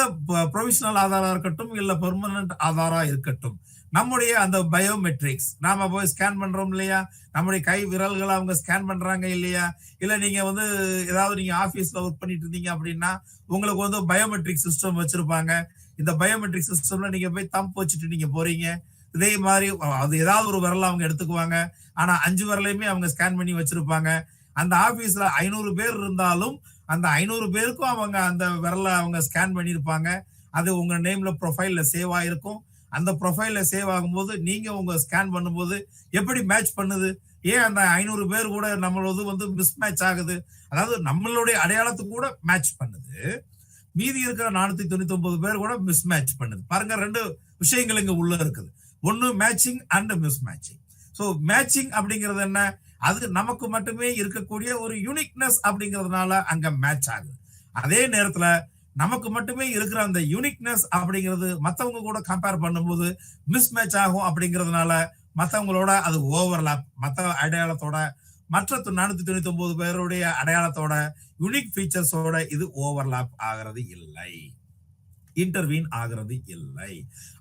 A: ப்ரொவிஷனல் ஆதாரா இருக்கட்டும் இல்ல பெர்மனன்ட் ஆதாரா இருக்கட்டும் நம்முடைய அந்த பயோமெட்ரிக்ஸ் நாம போய் ஸ்கேன் பண்றோம் இல்லையா, நம்முடைய கை விரல்களை அவங்க ஸ்கேன் பண்றாங்க இல்லையா, இல்ல நீங்க ஏதாவது நீங்க ஆபீஸ்ல ஒர்க் பண்ணிட்டு இருந்தீங்க அப்படின்னா உங்களுக்கு பயோமெட்ரிக் சிஸ்டம் வச்சிருப்பாங்க. இந்த பயோமெட்ரிக் சிஸ்டம்ல நீங்க போய் தம்ப் வச்சுட்டு நீங்க போறீங்க. இதே மாதிரி அது ஏதாவது ஒரு விரல அவங்க எடுத்துக்குவாங்க. ஆனா 5 விரலையுமே அவங்க ஸ்கேன் பண்ணி வச்சிருப்பாங்க. அந்த ஆபீஸ்ல 500 பேர் இருந்தாலும் அந்த 500 பேருக்கும் அவங்க அந்த விரல அவங்க ஸ்கேன் பண்ணிருப்பாங்க. அது உங்க நேம்ல ப்ரொஃபைல்ல சேவ் ஆயிருக்கும். அந்த ப்ரொஃபைல்ல சேவ் ஆகும்போது நீங்க உங்க ஸ்கேன் பண்ணும்போது எப்படி மேட்ச் பண்ணுது? ஏன் அந்த 500 பேர் கூட நம்மளது மிஸ் மேட்ச் ஆகுது? அதாவது நம்மளுடைய அடையாளத்துக்கு கூட மேட்ச் பண்ணுது, மீதி இருக்கிற 499 பேர் கூட மிஸ் மேட்ச் பண்ணுது. பாருங்க 2 விஷயங்கள் இங்க உள்ள இருக்குது. ஒன்னு matching and miss matching. So matching அப்படிங்கிறது என்ன? அது நமக்கு மட்டுமே இருக்கக்கூடிய ஒரு யூனிக்னஸ் அப்படிங்கிறதுனால அங்க மேட்ச் ஆகுது. அதே நேரத்துல நமக்கு மட்டுமே இருக்கிற அந்த யூனிக்னஸ் அப்படிங்கிறது மத்தவங்க கூட கம்பேர் பண்ணும்போது மிஸ் மேட்ச் ஆகும். அப்படிங்கிறதுனால மத்தவங்களோட அது ஓவர்லாப், மத்த அடையாளத்தோட மற்ற 499 பேருடைய அடையாளத்தோட யூனிக் ஃபீச்சர்ஸோட இது ஓவர்லாப் ஆகிறது இல்லை, இன்டர்வீன் ஆகிறது இல்லை.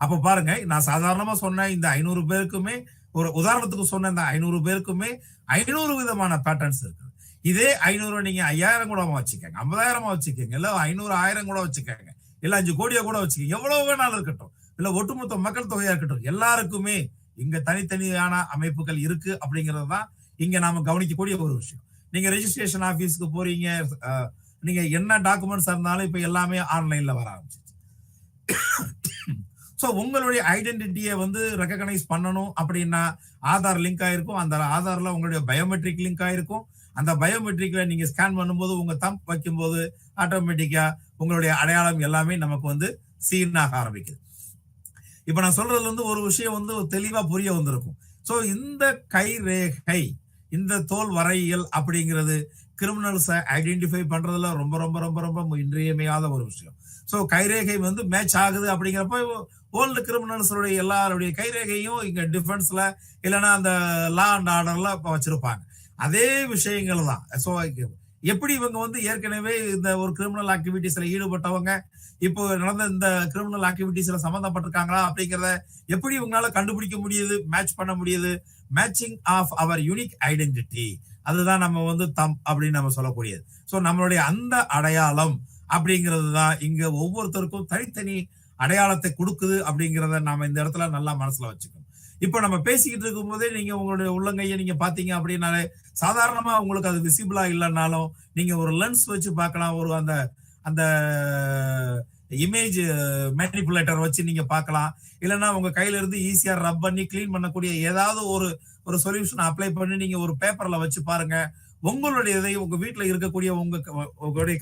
A: அப்ப பாருங்க, நான் சாதாரணமா சொன்ன இந்த 500 பேருக்குமே, ஒரு உதாரணத்துக்கு சொன்ன இந்த 500 பேருக்குமே 500 விதமான பேட்டர்ன்ஸ் இருக்கு. இதே 500 நீங்க 5000 கூட வச்சுக்கோங்க, 50,000 வச்சுக்கோங்க, இல்ல 500 1000 கூட வச்சுக்கோங்க, இல்ல 5 கோடியா கூட வச்சுக்கோங்க, எவ்வளவு வேணாலும் இருக்கட்டும், இல்ல ஒட்டுமொத்த மக்கள் தொகையா இருக்கட்டும், எல்லாருக்குமே இங்க தனித்தனியான அமைப்புகள் இருக்கு. அப்படிங்கிறது தான் இங்க நாம கவனிக்கக்கூடிய ஒரு விஷயம். நீங்க ரெஜிஸ்ட்ரேஷன் ஆபீஸ்க்கு போறீங்க, நீங்க என்ன டாக்குமெண்ட்ஸ் இருந்தாலும் இப்ப எல்லாமே ஆன்லைன்ல வர ஆரம்பிச்சு. சோ உங்களுடைய ஐடென்டிட்டியை வந்து ரெகக்னைஸ் பண்ணணும் அப்படின்னா ஆதார் லிங்க் ஆயிருக்கும். அந்த ஆதார்ல உங்களுடைய பயோமெட்ரிக் லிங்க் ஆயிருக்கும். அந்த பயோமெட்ரிக்ல நீங்க ஸ்கேன் பண்ணும்போது உங்க தம்ப் வைக்கும்போது ஆட்டோமேட்டிக்கா உங்களுடைய அடையாளம் எல்லாமே நமக்கு வந்து சீன் ஆக ஆரம்பிக்குது. இப்ப நான் சொல்றதுல இருந்து ஒரு விஷயம் வந்து தெளிவா புரிய வந்திருக்கும். சோ இந்த கை ரேகை, இந்த தோல் வரையியல் அப்படிங்கிறது கிரிமினல்ஸை ஐடென்டிஃபை பண்றதுல ரொம்ப ரொம்ப ரொம்ப ரொம்ப இன்றியமையாத ஒரு விஷயம். சோ கைரேகை வந்து மேட்ச் ஆகுது அப்படிங்கிறப்ப ஓல்டு கிரிமினல்ஸுடைய எல்லாருடைய கைரேகையும் இங்க டிஃபென்ஸ்ல இல்லைன்னா அந்த லா அண்ட் ஆர்டர்ல வச்சிருப்பாங்க. அதே விஷயங்கள் தான். சோ எப்படி இவங்க வந்து ஏற்கனவே இந்த ஒரு கிரிமினல் ஆக்டிவிட்டிஸ்ல ஈடுபட்டவங்க இப்போ நடந்த இந்த கிரிமினல் ஆக்டிவிட்டிஸ்ல சம்பந்தப்பட்டிருக்காங்களா அப்படிங்கிறத எப்படி இவங்களால கண்டுபிடிக்க முடியுது, மேட்ச் பண்ண முடியுது? Matching of our unique identity, அதுதான் நம்ம வந்து தம் அப்படின்னு நம்ம சொல்லக்கூடியது. சோ நம்மளுடைய அந்த அடையாளம் அப்படிங்கிறது தான் இங்க ஒவ்வொருத்தருக்கும் தனித்தனி அடையாளத்தை கொடுக்குது அப்படிங்கிறத நாம இந்த இடத்துல நல்லா மனசுல வச்சுக்கணும். இப்ப நம்ம பேசிக்கிட்டு இருக்கும் போதே நீங்க உங்களுடைய உள்ளங்கையை நீங்க பாத்தீங்க அப்படின்னாலே சாதாரணமா உங்களுக்கு அது விசிபிளா இல்லைன்னாலும் நீங்க ஒரு லென்ஸ் வச்சு பார்க்கலாம், ஒரு அந்த அந்த இமேஜ் மேனிபுலேட்டர் வச்சு நீங்க பார்க்கலாம், இல்லைன்னா உங்க கையில இருந்து ஈஸியா ரப் பண்ணி கிளீன் பண்ணக்கூடிய ஏதாவது ஒரு சொல்யூஷன் அப்ளை பண்ணி நீங்க ஒரு பேப்பர்ல வச்சு பாருங்க. உங்களுடைய இதையும் உங்க வீட்டுல இருக்கக்கூடிய உங்களுடைய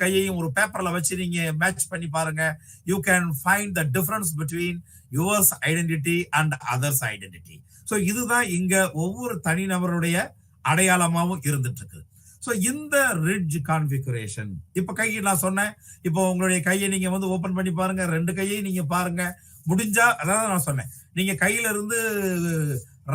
A: கையையும் ஒரு பேப்பர்ல வச்சு நீங்க மேட்ச் பண்ணி பாருங்க. You can find the difference between yours identity and others identity. So இதுதான் இங்க ஒவ்வொரு தனிநபருடைய அடையாளமாவும் இருந்துட்டு இருக்கு. சோ இந்த ரிட்ஜ் கான்ஃபிகரேஷன், இப்ப கையை நான் சொன்னேன், இப்போ உங்களுடைய கையை நீங்க வந்து ஓபன் பண்ணி பாருங்க, 2 கையையும் நீங்க பாருங்க. முடிஞ்சா, அதாவது நான் சொன்னேன், நீங்க கையில இருந்து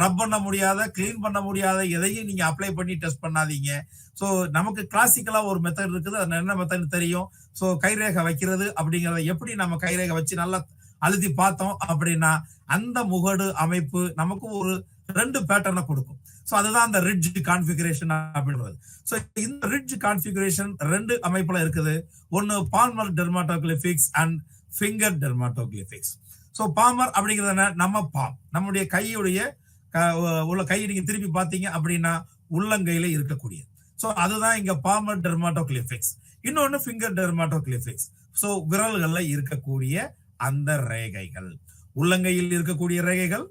A: ரப் பண்ண முடியாத, கிளீன் பண்ண முடியாத எதையும் நீங்க அப்ளை பண்ணி டெஸ்ட் பண்ணாதீங்க. சோ நமக்கு கிளாசிக்கலா ஒரு மெத்தட் இருக்குது, அது என்ன மெத்தட் தெரியும். சோ கைரேகை வைக்கிறது அப்படிங்கறத எப்படி நம்ம கைரேகை வச்சு நல்லா அழுத்தி பார்த்தோம் அப்படின்னா அந்த முகடு அமைப்பு நமக்கு ஒரு 2 பேட்டர்னை கொடுக்கும். சோ அதுதான் அந்த ரிட்ஜ் கான்ஃபிகரேஷன் அப்படின்றது. சோ இந்த ரிட்ஜ் கான்ஃபிகரேஷன் 2 அமைப்புல இருக்குது. ஒன்னு palmar dermatoglyphics and finger dermatoglyphics. So palmar அப்படிங்கிறது நம்ம நம்முடைய கையுடைய உள்ள கையை நீங்க திருப்பி பார்த்தீங்க அப்படின்னா உள்ளங்கையில இருக்கக்கூடியது. சோ அதுதான் இங்க பால்மர் டெர்மாட்டோகிளிபிக்ஸ். இன்னொன்னு ஃபிங்கர் டெர்மாட்டோகிளிபிக்ஸ். சோ விரல்கள்ல இருக்கக்கூடிய அந்த ரேகைகள், உள்ளங்கையில் இருக்கக்கூடிய ரேகைகள்,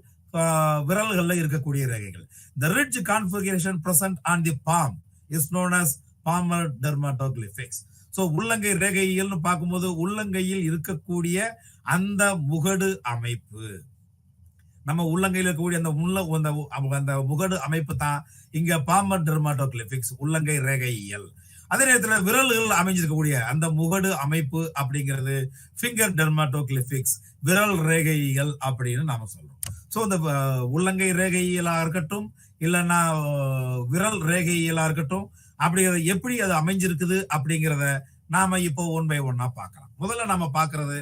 A: விரல்கள்ல இருக்கக்கூடிய ரேகைகள். The ridge configuration present on the palm is known as palmar dermatoglyphics. So உள்ளங்கை ரேகையில்னு பார்க்கும்போது உள்ளங்கையில் இருக்கக்கூடிய அந்த முகடு அமைப்பு, நம்ம உள்ளங்கையில் இருக்கக்கூடிய அந்த முகடு அமைப்பு தான் இங்க பால்மர் டெர்மாட்டோகிளிபிக்ஸ், உள்ளங்கை ரேகையியல். அதே நேரத்தில் விரல்கள் அமைஞ்சிருக்கக்கூடிய அந்த முகடு அமைப்பு அப்படிங்கிறது ஃபிங்கர் டெர்மாட்டோகிளிபிக்ஸ், விரல் ரேகையியல் அப்படின்னு நாம சொல்றோம். சோ இந்த உள்ளங்கை ரேகையியலா இருக்கட்டும், இல்லைன்னா விரல் ரேகையியலா இருக்கட்டும், அப்படிங்கிறது எப்படி அது அமைஞ்சிருக்குது அப்படிங்கிறத நாம இப்போ 1 by 1 பார்க்கலாம். முதல்ல நாம பார்க்கறது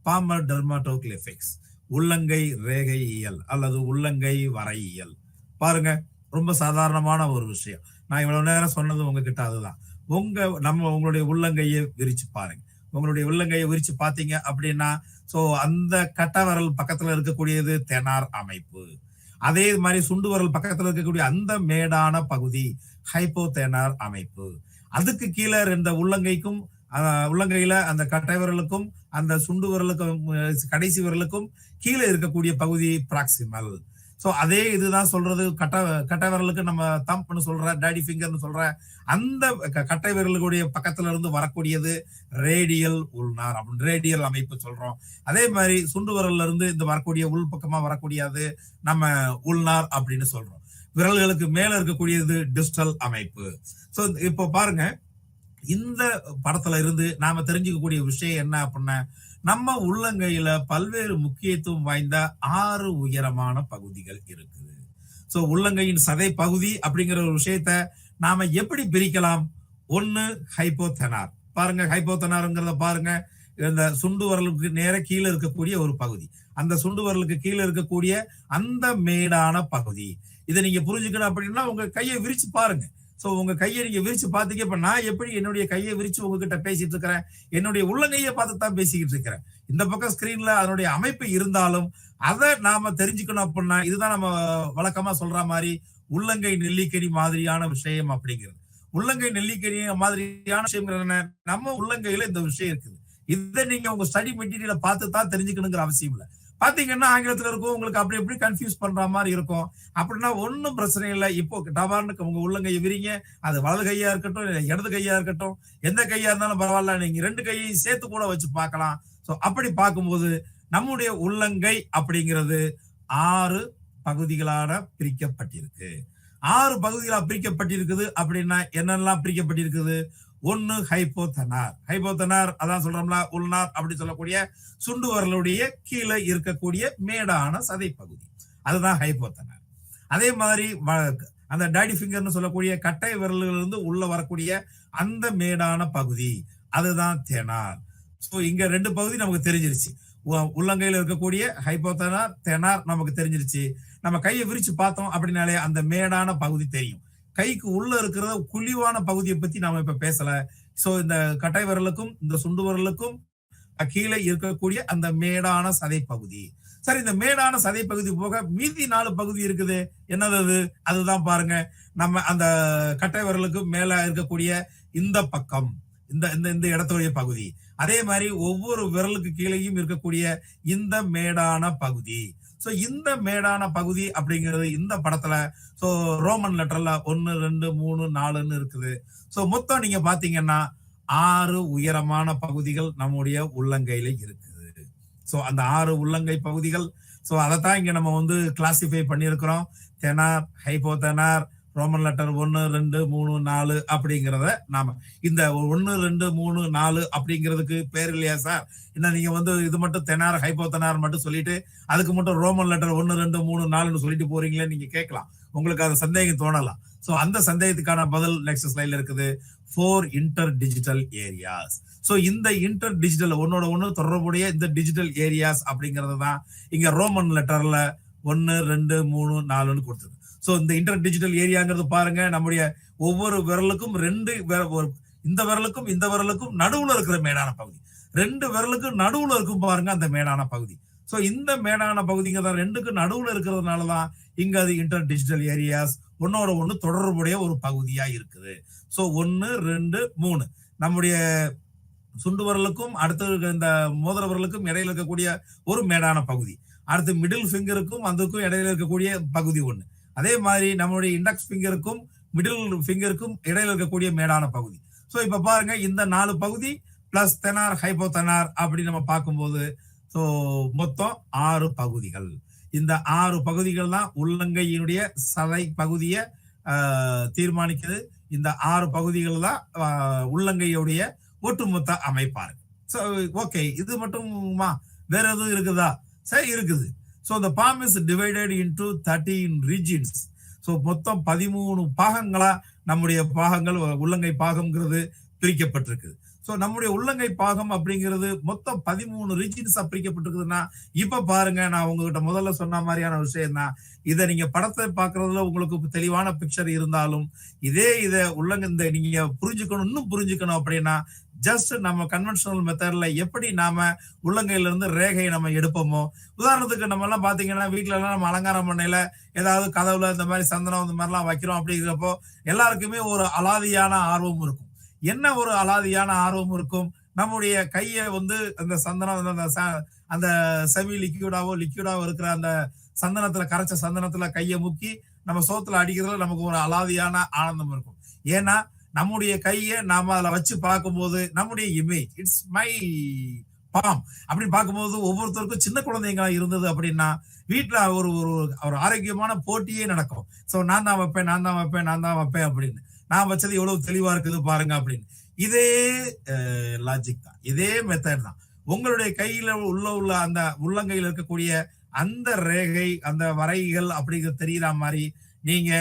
A: பால்மர் டெர்மாட்டோகிளிபிக்ஸ், உள்ளங்கை ரேகையியல் அல்லது உள்ளங்கை வரையியல். பாருங்க, ரொம்ப சாதாரணமான ஒரு விஷயம். நான் இவ்வளவு நேரம் சொன்னது உங்ககிட்ட அதுதான். உங்களுடைய உள்ளங்கையை விரிச்சு பாருங்க. உங்களுடைய உள்ளங்கையை விரிச்சு பாத்தீங்க அப்படின்னா சோ அந்த கட்டை விரல் பக்கத்துல இருக்கக்கூடியது தெனார் அமைப்பு. அதே மாதிரி சுண்டு விரல் பக்கத்துல இருக்கக்கூடிய அந்த மேடான பகுதி ஹைப்போதேனார் அமைப்பு. அதுக்கு கீழே இருந்த உள்ளங்கையில அந்த கட்டை விரலுக்கும் அந்த சுண்டு விரலுக்கும் கடைசி விரலுக்கும் கீழே இருக்கக்கூடிய பகுதி பிராக்சிமல். சோ அதே இதுதான் சொல்றது, கட்டை விரலுக்கு நம்ம தம்ப்னு சொல்ற, டாடி ஃபிங்கர்னு சொல்ற அந்த கட்டை விரலுடைய பக்கத்துல இருந்து வரக்கூடியது ரேடியல் உள்னார் அப்படின்னு ரேடியல் அமைப்பு சொல்றோம். அதே மாதிரி சுண்டு விரல்ல இருந்து இந்த வரக்கூடிய உள் பக்கமா வரக்கூடியது நம்ம உள்னார் அப்படின்னு சொல்றோம். விரல்களுக்கு மேல இருக்கக்கூடியது டிஸ்டல் அமைப்பு. சோ இப்போ பாருங்க, இந்த படத்துல இருந்து நாம தெரிஞ்சுக்கக்கூடிய விஷயம் என்ன அப்படின்னா, நம்ம உள்ளங்கையில பல்வேறு முக்கியத்துவம் வாய்ந்த 6 உயரமான பகுதிகள் இருக்குது. சோ உள்ளங்கையின் சதை பகுதி அப்படிங்கிற ஒரு விஷயத்த நாம எப்படி பிரிக்கலாம்? ஒன்னு ஹைப்போதெனார். பாருங்க ஹைப்போதெனார்ங்கிறத பாருங்க. இந்த சுண்டு வரலுக்கு நேர கீழே இருக்கக்கூடிய ஒரு பகுதி. அந்த சுண்டு வரலுக்கு கீழே இருக்கக்கூடிய அந்த மேடான பகுதி. இதை நீங்க புரிஞ்சுக்கணும் அப்படின்னா உங்க கையை விரிச்சு பாருங்க. சோ உங்க கையை நீங்க விரிச்சு பாத்தீங்க. இப்ப நான் எப்படி என்னுடைய கையை விரிச்சு உங்ககிட்ட பேசிட்டு இருக்கிறேன், என்னுடைய உள்ளங்கையை பார்த்து தான் பேசிக்கிட்டு இருக்கிறேன். இந்த பக்கம் ஸ்கிரீன்ல அதனுடைய அமைப்பு இருந்தாலும் அதை நாம தெரிஞ்சுக்கணும் அப்படின்னா, இதுதான் நம்ம வழக்கமா சொல்ற மாதிரி உள்ளங்கை நெல்லிக்கனி மாதிரியான விஷயம் அப்படிங்கிறது. உள்ளங்கை நெல்லிக்கனி மாதிரியான விஷயம் என்ன? நம்ம உள்ளங்கையில இந்த விஷயம் இருக்குது. இதை நீங்க உங்க ஸ்டடி மெட்டீரியலை பார்த்து தான் தெரிஞ்சுக்கணுங்கிற அவசியம் இல்லை. பாத்தீங்கன்னா ஆங்கிலத்துல இருக்கும், உங்களுக்கு அப்படி எப்படி கன்ஃபியூஸ் பண்ற மாதிரி இருக்கும். அப்படின்னா ஒன்னும் பிரச்சனை இல்லை. இப்போ டபார்னு உங்க உள்ளங்கையை விரிங்க. அது வலது கையா இருக்கட்டும், இடது கையா இருக்கட்டும், எந்த கையா இருந்தாலும் பரவாயில்ல, நீங்க 2 கையையும் சேர்த்து கூட வச்சு பார்க்கலாம். சோ அப்படி பார்க்கும்போது நம்முடைய உள்ளங்கை அப்படிங்கிறது 6 பகுதிகளான பிரிக்கப்பட்டிருக்கு. 6 பகுதிகளா பிரிக்கப்பட்டிருக்குது. அப்படின்னா என்னெல்லாம் பிரிக்கப்பட்டிருக்குது? ஒன்னு ஹைப்போதெனார். ஹைப்போதெனார் அதான் சொல்றோம்ல, உள்நார் அப்படி சொல்லக்கூடிய சுண்டு வரலுடைய கீழே இருக்கக்கூடிய மேடான சதை பகுதி, அதுதான் ஹைப்போதெனார். அதே மாதிரி அந்த டாடி ஃபிங்கர்னு சொல்லக்கூடிய கட்டை விரலிலிருந்து உள்ள வரக்கூடிய அந்த மேடான பகுதி, அதுதான் தெனார். சோ இங்க 2 பகுதி நமக்கு தெரிஞ்சிருச்சு. உள்ளங்கையில இருக்கக்கூடிய ஹைப்போதெனார், தெனார் நமக்கு தெரிஞ்சிருச்சு. நம்ம கையை விரிச்சு பார்த்தோம் அப்படின்னாலே அந்த மேடான பகுதி தெரியும். கைக்கு உள்ள இருக்கிற குழிவான பகுதியை பத்தி நாம இப்ப பேசல. சோ இந்த கட்டை விரலுக்கும் இந்த சுண்டு விரலுக்கும் கீழே இருக்கக்கூடிய அந்த மேடான சதை பகுதி. சரி, இந்த மேடான சதை பகுதி போக மீதி 4 பகுதி இருக்குது. என்னது அது? அதுதான் பாருங்க, நம்ம அந்த கட்டை விரலுக்கு மேல இருக்கக்கூடிய இந்த பக்கம், இந்த இந்த இடத்துடைய பகுதி. அதே மாதிரி ஒவ்வொரு விரலுக்கு கீழேயும் இருக்கக்கூடிய இந்த மேடான பகுதி. சோ இந்த மேடான பகுதி அப்படிங்கிறது இந்த படத்துல சோ ரோமன் லெட்டர்ல 1 2 3 4ன்னு இருக்குது. சோ மொத்தம் நீங்க பாத்தீங்கன்னா 6 உயரமான பகுதிகள் நம்முடைய உள்ளங்கையில இருக்குது. சோ அந்த 6 உள்ளங்கை பகுதிகள். சோ அதைத்தான் இங்க நம்ம வந்து கிளாசிஃபை பண்ணியிருக்கிறோம். தெனார், ஹைப்போதெனார், ரோமன் லெட்டர் 1 2 3 4 அப்படிங்கிறத நாம இந்த 1 2 3 4 அப்படிங்கிறதுக்கு பேர் இல்லையா சார்? என்ன நீங்க வந்து இது மட்டும் தெனார் ஹைப்போதெனார் மட்டும் சொல்லிட்டு அதுக்கு மட்டும் ரோமன் லெட்டர் 1 2 3 4ன்னு சொல்லிட்டு போறீங்களே நீங்க கேட்கலாம். உங்களுக்கு அது சந்தேகம் தோணலாம். சோ அந்த சந்தேகத்துக்கான பதில் நெக்ஸ்ட் ஸ்லைட்ல இருக்குது. 4 இன்டர் டிஜிட்டல் ஏரியாஸ். சோ இந்த இன்டர் டிஜிட்டல் ஒன்னோட ஒண்ணு தொடர்புடைய இந்த டிஜிட்டல் ஏரியாஸ் அப்படிங்கிறது தான் இங்க ரோமன் லெட்டர்ல 1 2 3 4ன்னு கொடுத்தது. சோ இந்த இன்டர் டிஜிட்டல் ஏரியாங்கிறது பாருங்க, நம்முடைய ஒவ்வொரு விரலுக்கும் இந்த விரலுக்கும் இந்த விரலுக்கும் நடுவுல இருக்கிற மேடான பகுதி, 2 விரலுக்கும் நடுவுல இருக்கும் பாருங்க அந்த மேடான பகுதி. சோ இந்த மேடான பகுதிங்கிறத 2க்கு நடுவுல இருக்கிறதுனாலதான் இங்க அது இன்டர் டிஜிட்டல் ஏரியாஸ் ஒன்னோட ஒண்ணு தொடர்புடைய ஒரு பகுதியா இருக்குது. சோ 1 2 3 நம்முடைய சுண்டு விரலுக்கும் அடுத்து இந்த மோதிர விரலுக்கும் இடையில இருக்கக்கூடிய ஒரு மேடான பகுதி. அடுத்து மிடில் ஃபிங்கருக்கும் அதுக்கும் இடையில இருக்கக்கூடிய பகுதி ஒண்ணு. அதே மாதிரி நம்மளுடைய இண்டெக்ஸ் ஃபிங்கருக்கும் மிடில் ஃபிங்கருக்கும் இடையில இருக்கக்கூடிய மேடான பகுதி. சோ இப்ப பாருங்க இந்த 4 பகுதி பிளஸ் தெனார் ஹைப்போதெனார் அப்படி நம்ம பார்க்கும்போது சோ மொத்தம் 6 பகுதிகள். இந்த 6 பகுதிகள் தான் உள்ளங்கையினுடைய சதை பகுதியை தீர்மானிக்குது. இந்த 6 பகுதிகள் தான் உள்ளங்கையுடைய ஒட்டுமொத்த அமைப்பா இருக்கு. சோ ஓகே, இது மட்டுமா வேற எதுவும் இருக்குதா? சரி, இருக்குது. So the palm is divided into 13 regions. So மொத்தம் 13 பாகங்களா நம்முடைய பாகங்கள் உள்ளங்கை பாகம்ங்கிறது பிரிக்கப்பட்டிருக்கு. சோ நம்முடைய உள்ளங்கை பாகம் அப்படிங்கிறது மொத்தம் 13 ரீஜன்ஸா பிரிக்கப்பட்டிருக்குதுன்னா இப்ப பாருங்க, நான் உங்ககிட்ட முதல்ல சொன்ன மாதிரியான விஷயம் தான். இதை நீங்க படத்தை பாக்குறதுல உங்களுக்கு தெளிவான பிக்சர் இருந்தாலும் இதை உள்ளங்க இந்த நீங்க புரிஞ்சுக்கணும், இன்னும் புரிஞ்சுக்கணும் அப்படின்னா ஜஸ்ட் நம்ம கன்வென்ஷனல் மெத்தட்ல எப்படி நாம உள்ளங்கையில இருந்து ரேகையை நம்ம எடுப்போமோ, உதாரணத்துக்கு நம்ம எல்லாம் பாத்தீங்கன்னா வீட்டுல எல்லாம் நம்ம அலங்காரம் பண்ணையில ஏதாவது கதவுல இந்த மாதிரி சந்தனம் இந்த மாதிரி எல்லாம் வைக்கிறோம். அப்படிங்கிறப்போ எல்லாருக்குமே ஒரு அலாதியான ஆர்வம் இருக்கும். என்ன ஒரு அலாதியான ஆர்வம் இருக்கும்? நம்முடைய கையை வந்து அந்த சந்தனம் அந்த செமி லிக்யூடாவோ இருக்கிற அந்த சந்தனத்துல கரைச்ச சந்தனத்துல கையை முக்கி நம்ம சோத்துல அடிக்கிறதுல நமக்கு ஒரு அலாதியான ஆனந்தம் இருக்கும். ஏன்னா நம்முடைய கையை நாம அதுல வச்சு பார்க்கும்போது நம்முடைய இமேஜ் இட்ஸ் மை பாம் அப்படின்னு பார்க்கும்போது ஒவ்வொருத்தருக்கும் சின்ன குழந்தைங்களா இருந்தது அப்படின்னா வீட்டுல ஒரு ஒரு ஆரோக்கியமான போட்டியே நடக்கும். சோ நான் தான் வைப்பேன் அப்படின்னு, நான் வச்சது எவ்வளவு தெளிவா இருக்குது பாருங்க அப்படின்னு. இதே லாஜிக் தான், இதே மெத்தட் தான். உங்களுடைய கையில உள்ள அந்த உள்ளங்கையில் இருக்கக்கூடிய அந்த ரேகை, அந்த வரைகள் அப்படிங்கிறது தெரியற மாதிரி நீங்க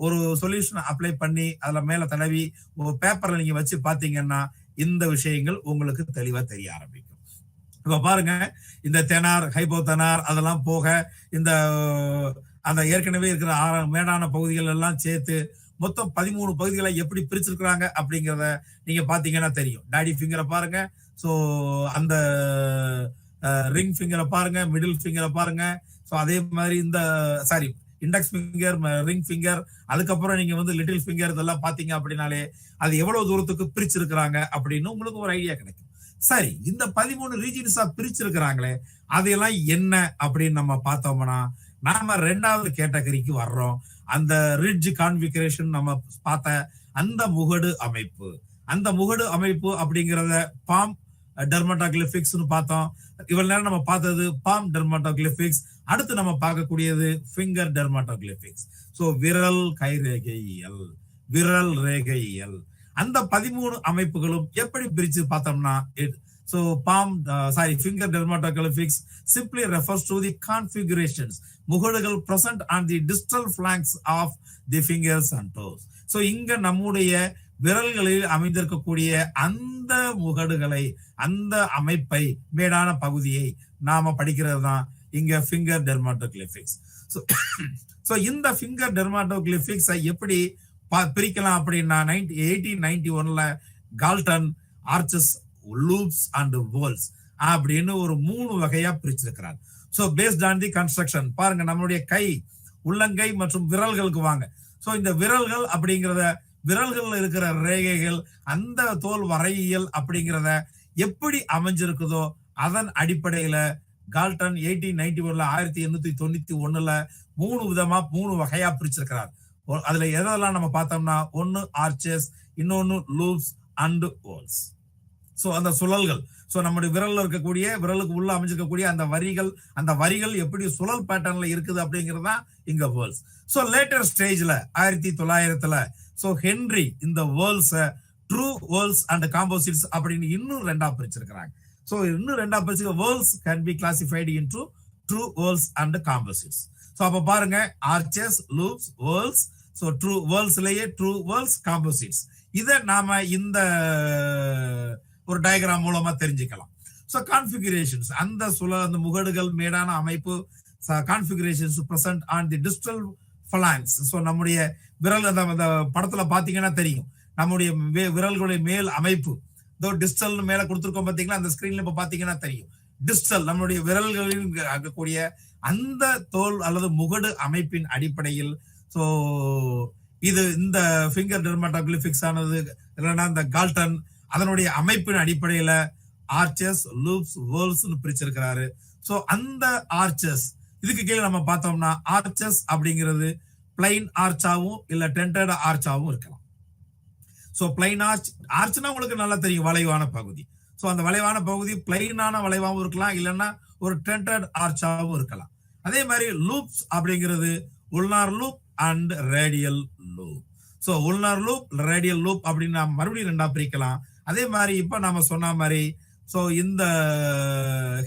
A: ஒரு சொல்யூஷன் அப்ளை பண்ணி அதுல மேல தடவி ஒரு பேப்பர்ல நீங்க வச்சு பாத்தீங்கன்னா இந்த விஷயங்கள் உங்களுக்கு தெளிவா தெரிய ஆரம்பிக்கும். இப்ப பாருங்க, இந்த தெனார், ஹைபோதனார் அதெல்லாம் போக இந்த அந்த ஏற்கனவே இருக்கிற மேடான பகுதிகள் எல்லாம் சேர்த்து மொத்தம் 13 பகுதிகளை எப்படி பிரிச்சிருக்கிறாங்க அப்படிங்கிறத நீங்க பாத்தீங்கன்னா தெரியும். டாடி ஃபிங்கரை பாருங்க, சோ அந்த ரிங் ஃபிங்கரை பாருங்க, மிடில் ஃபிங்கரை பாருங்க, சோ அதே மாதிரி இந்த sorry index finger, ring finger, அதுக்கப்புறம் நீங்க வந்து லிட்டில் ஃபிங்கர் இதெல்லாம் பாத்தீங்க அப்படின்னாலே அது எவ்வளவு தூரத்துக்கு பிரிச்சிருக்கிறாங்க அப்படின்னு உங்களுக்கு ஒரு ஐடியா கிடைக்கும். சரி, இந்த 13 ரீஜன்ஸா பிரிச்சிருக்கிறாங்களே அதையெல்லாம் என்ன அப்படின்னு நம்ம பார்த்தோம்னா நாம 2வது கேட்டகரிக்கு வர்றோம். அந்த ரிட்ஜ் கான்ஃபிகரேஷன் நம்ம பார்த்த அந்த முகடு அமைப்பு, அந்த முகடு அமைப்பு அப்படிங்கறத பாம் டெர்மட்டோகிளிபிக்ஸ்னு பார்த்தோம். இவ்வளவு நேரம் நம்ம பார்த்தது பாம் டெர்மட்டோகிளிபிக்ஸ். அடுத்து நம்ம பார்க்கக்கூடியது ஃபிங்கர் டெர்மட்டோகிளிபிக்ஸ். சோ விரல் கைரேகையியல், விரல் ரேகையியல். அந்த 13 அமைப்புகளும் எப்படி பிரிச்சு பார்த்தோம்னா so palm finger dermatoglyphics simply refers to the configurations முகடுகள் present on the distal flanks of the fingers and toes. so இங்க நம்முடைய விரல்களில் அமைந்திருக்கக்கூடிய அந்த முகடுகளை, அந்த அமைப்பை, மேடான பகுதியை நாம படிக்கிறது தான் இங்க ஃபிங்கர் டெர்மாட்டோகிளிபிக்ஸ். சோ இந்த ஃபிங்கர் டெர்மாட்டோகிளிபிக்ஸ் எப்படி பிரிக்கலாம் அப்படின்னா 1891ல Galton arches, loops and whorls அப்படின்னு ஒரு 3 வகையா பிரிச்சிருக்கிறார். So based on the construction பாருங்க, நம்மளுடைய கை, உள்ளங்கை மற்றும் விரல்களுக்கு வாங்க. சோ இந்த விரல்கள் அப்படிங்கிறத, விரல்கள்ல இருக்கிற ரேகைகள், அந்த தோல் வரையியல் அப்படிங்கிறத எப்படி அமைஞ்சிருக்குதோ அதன் அடிப்படையில கால்டன் 1891ல 1891ல 3 விதமா 3 வகையா பிரிச்சிருக்கிறார். அதுல எதெல்லாம் நம்ம பார்த்தோம்னா, ஒன்னு ஆர்ச்சஸ், இன்னொன்னு லூப்ஸ் அண்ட் வோல்ஸ். சோ அந்த சுழல்கள், சோ நம்முடைய விரல்ல இருக்கக்கூடிய, விரலுக்கு உள்ள அமைஞ்சிருக்கக்கூடிய அந்த வரிகள், அந்த வரிகள் எப்படி சுழல் பேட்டர்ன்ல இருக்குது அப்படிங்கறதா இங்க வேர்ல்ஸ். சோ லேட்டர் ஸ்டேஜ்ல 1900ல சோ ஹென்றி இந்த whorls true whorls and composites அப்படின்னு இன்னும் 2ஆ பிரிச்சிருக்காங்க. சோ இன்னும் 2ஆ பிரிச்சு whorls can be classified into true whorls and composites. So அப்ப பாருங்க, arches, loops, whorls. So true வேர்ல்ஸ்லயே ட்ரூ வேர்ல்ஸ், காம்போசிட்ஸ். இத நாம இந்த ஒரு டயக்ராம் மூலமா தெரிஞ்சுக்கலாம். சோ கான்ஃபிகரேஷன்ஸ், அந்த அந்த முகடுகள், மேடான அமைப்பு, configurations present on the distal phalanges. So நம்முடைய விரல், அந்த படத்துல பாத்தீங்கன்னா தெரியும், நம்முடைய விரல்களுடைய மேல் அமைப்பு டிஸ்டல் மேல கொடுத்துருக்கோம் பாத்தீங்களா, அந்த ஸ்கிரீன்ல இப்ப பாத்தீங்கன்னா தெரியும். டிஸ்டல் நம்முடைய விரல்களில் இருக்கக்கூடிய அந்த தோல் அல்லது முகடு அமைப்பின் அடிப்படையில் சோ இது இந்த ஃபிங்கர் டெர்மாட்டோகிளிபிக்ஸ் ஆனது இல்லைன்னா இந்த கால்டன் அதனுடைய அமைப்பின் அடிப்படையில ஆர்ச்சஸ், லூப்ஸ், வேர்ல்ஸ் பிரிச்சிருக்கிறாரு. சோ அந்த ஆர்ச்சஸ், இதுக்கு கீழே நம்ம பார்த்தோம்னா ஆர்ச்சஸ் அப்படிங்கிறது பிளைன் ஆர்ச்சாவும் இல்ல டென்டட் ஆர்ச்சாவும் இருக்கலாம். சோ பிளைன் ஆர்ச், ஆர்ச்னா உங்களுக்கு நல்லா தெரியும், வளைவான பகுதி. சோ அந்த வளைவான பகுதி பிளைனான வளைவாகவும் இருக்கலாம், இல்லைன்னா ஒரு டென்டட் ஆர்ச்சாவும் இருக்கலாம். அதே மாதிரி லூப்ஸ் அப்படிங்கிறது ulnar loop and radial loop. So ulnar loop, radial loop அப்படின்னு நாம் மறுபடியும் 2ஆ பிரிக்கலாம். அதே மாதிரி இப்ப நாம சொன்ன மாதிரி சோ இந்த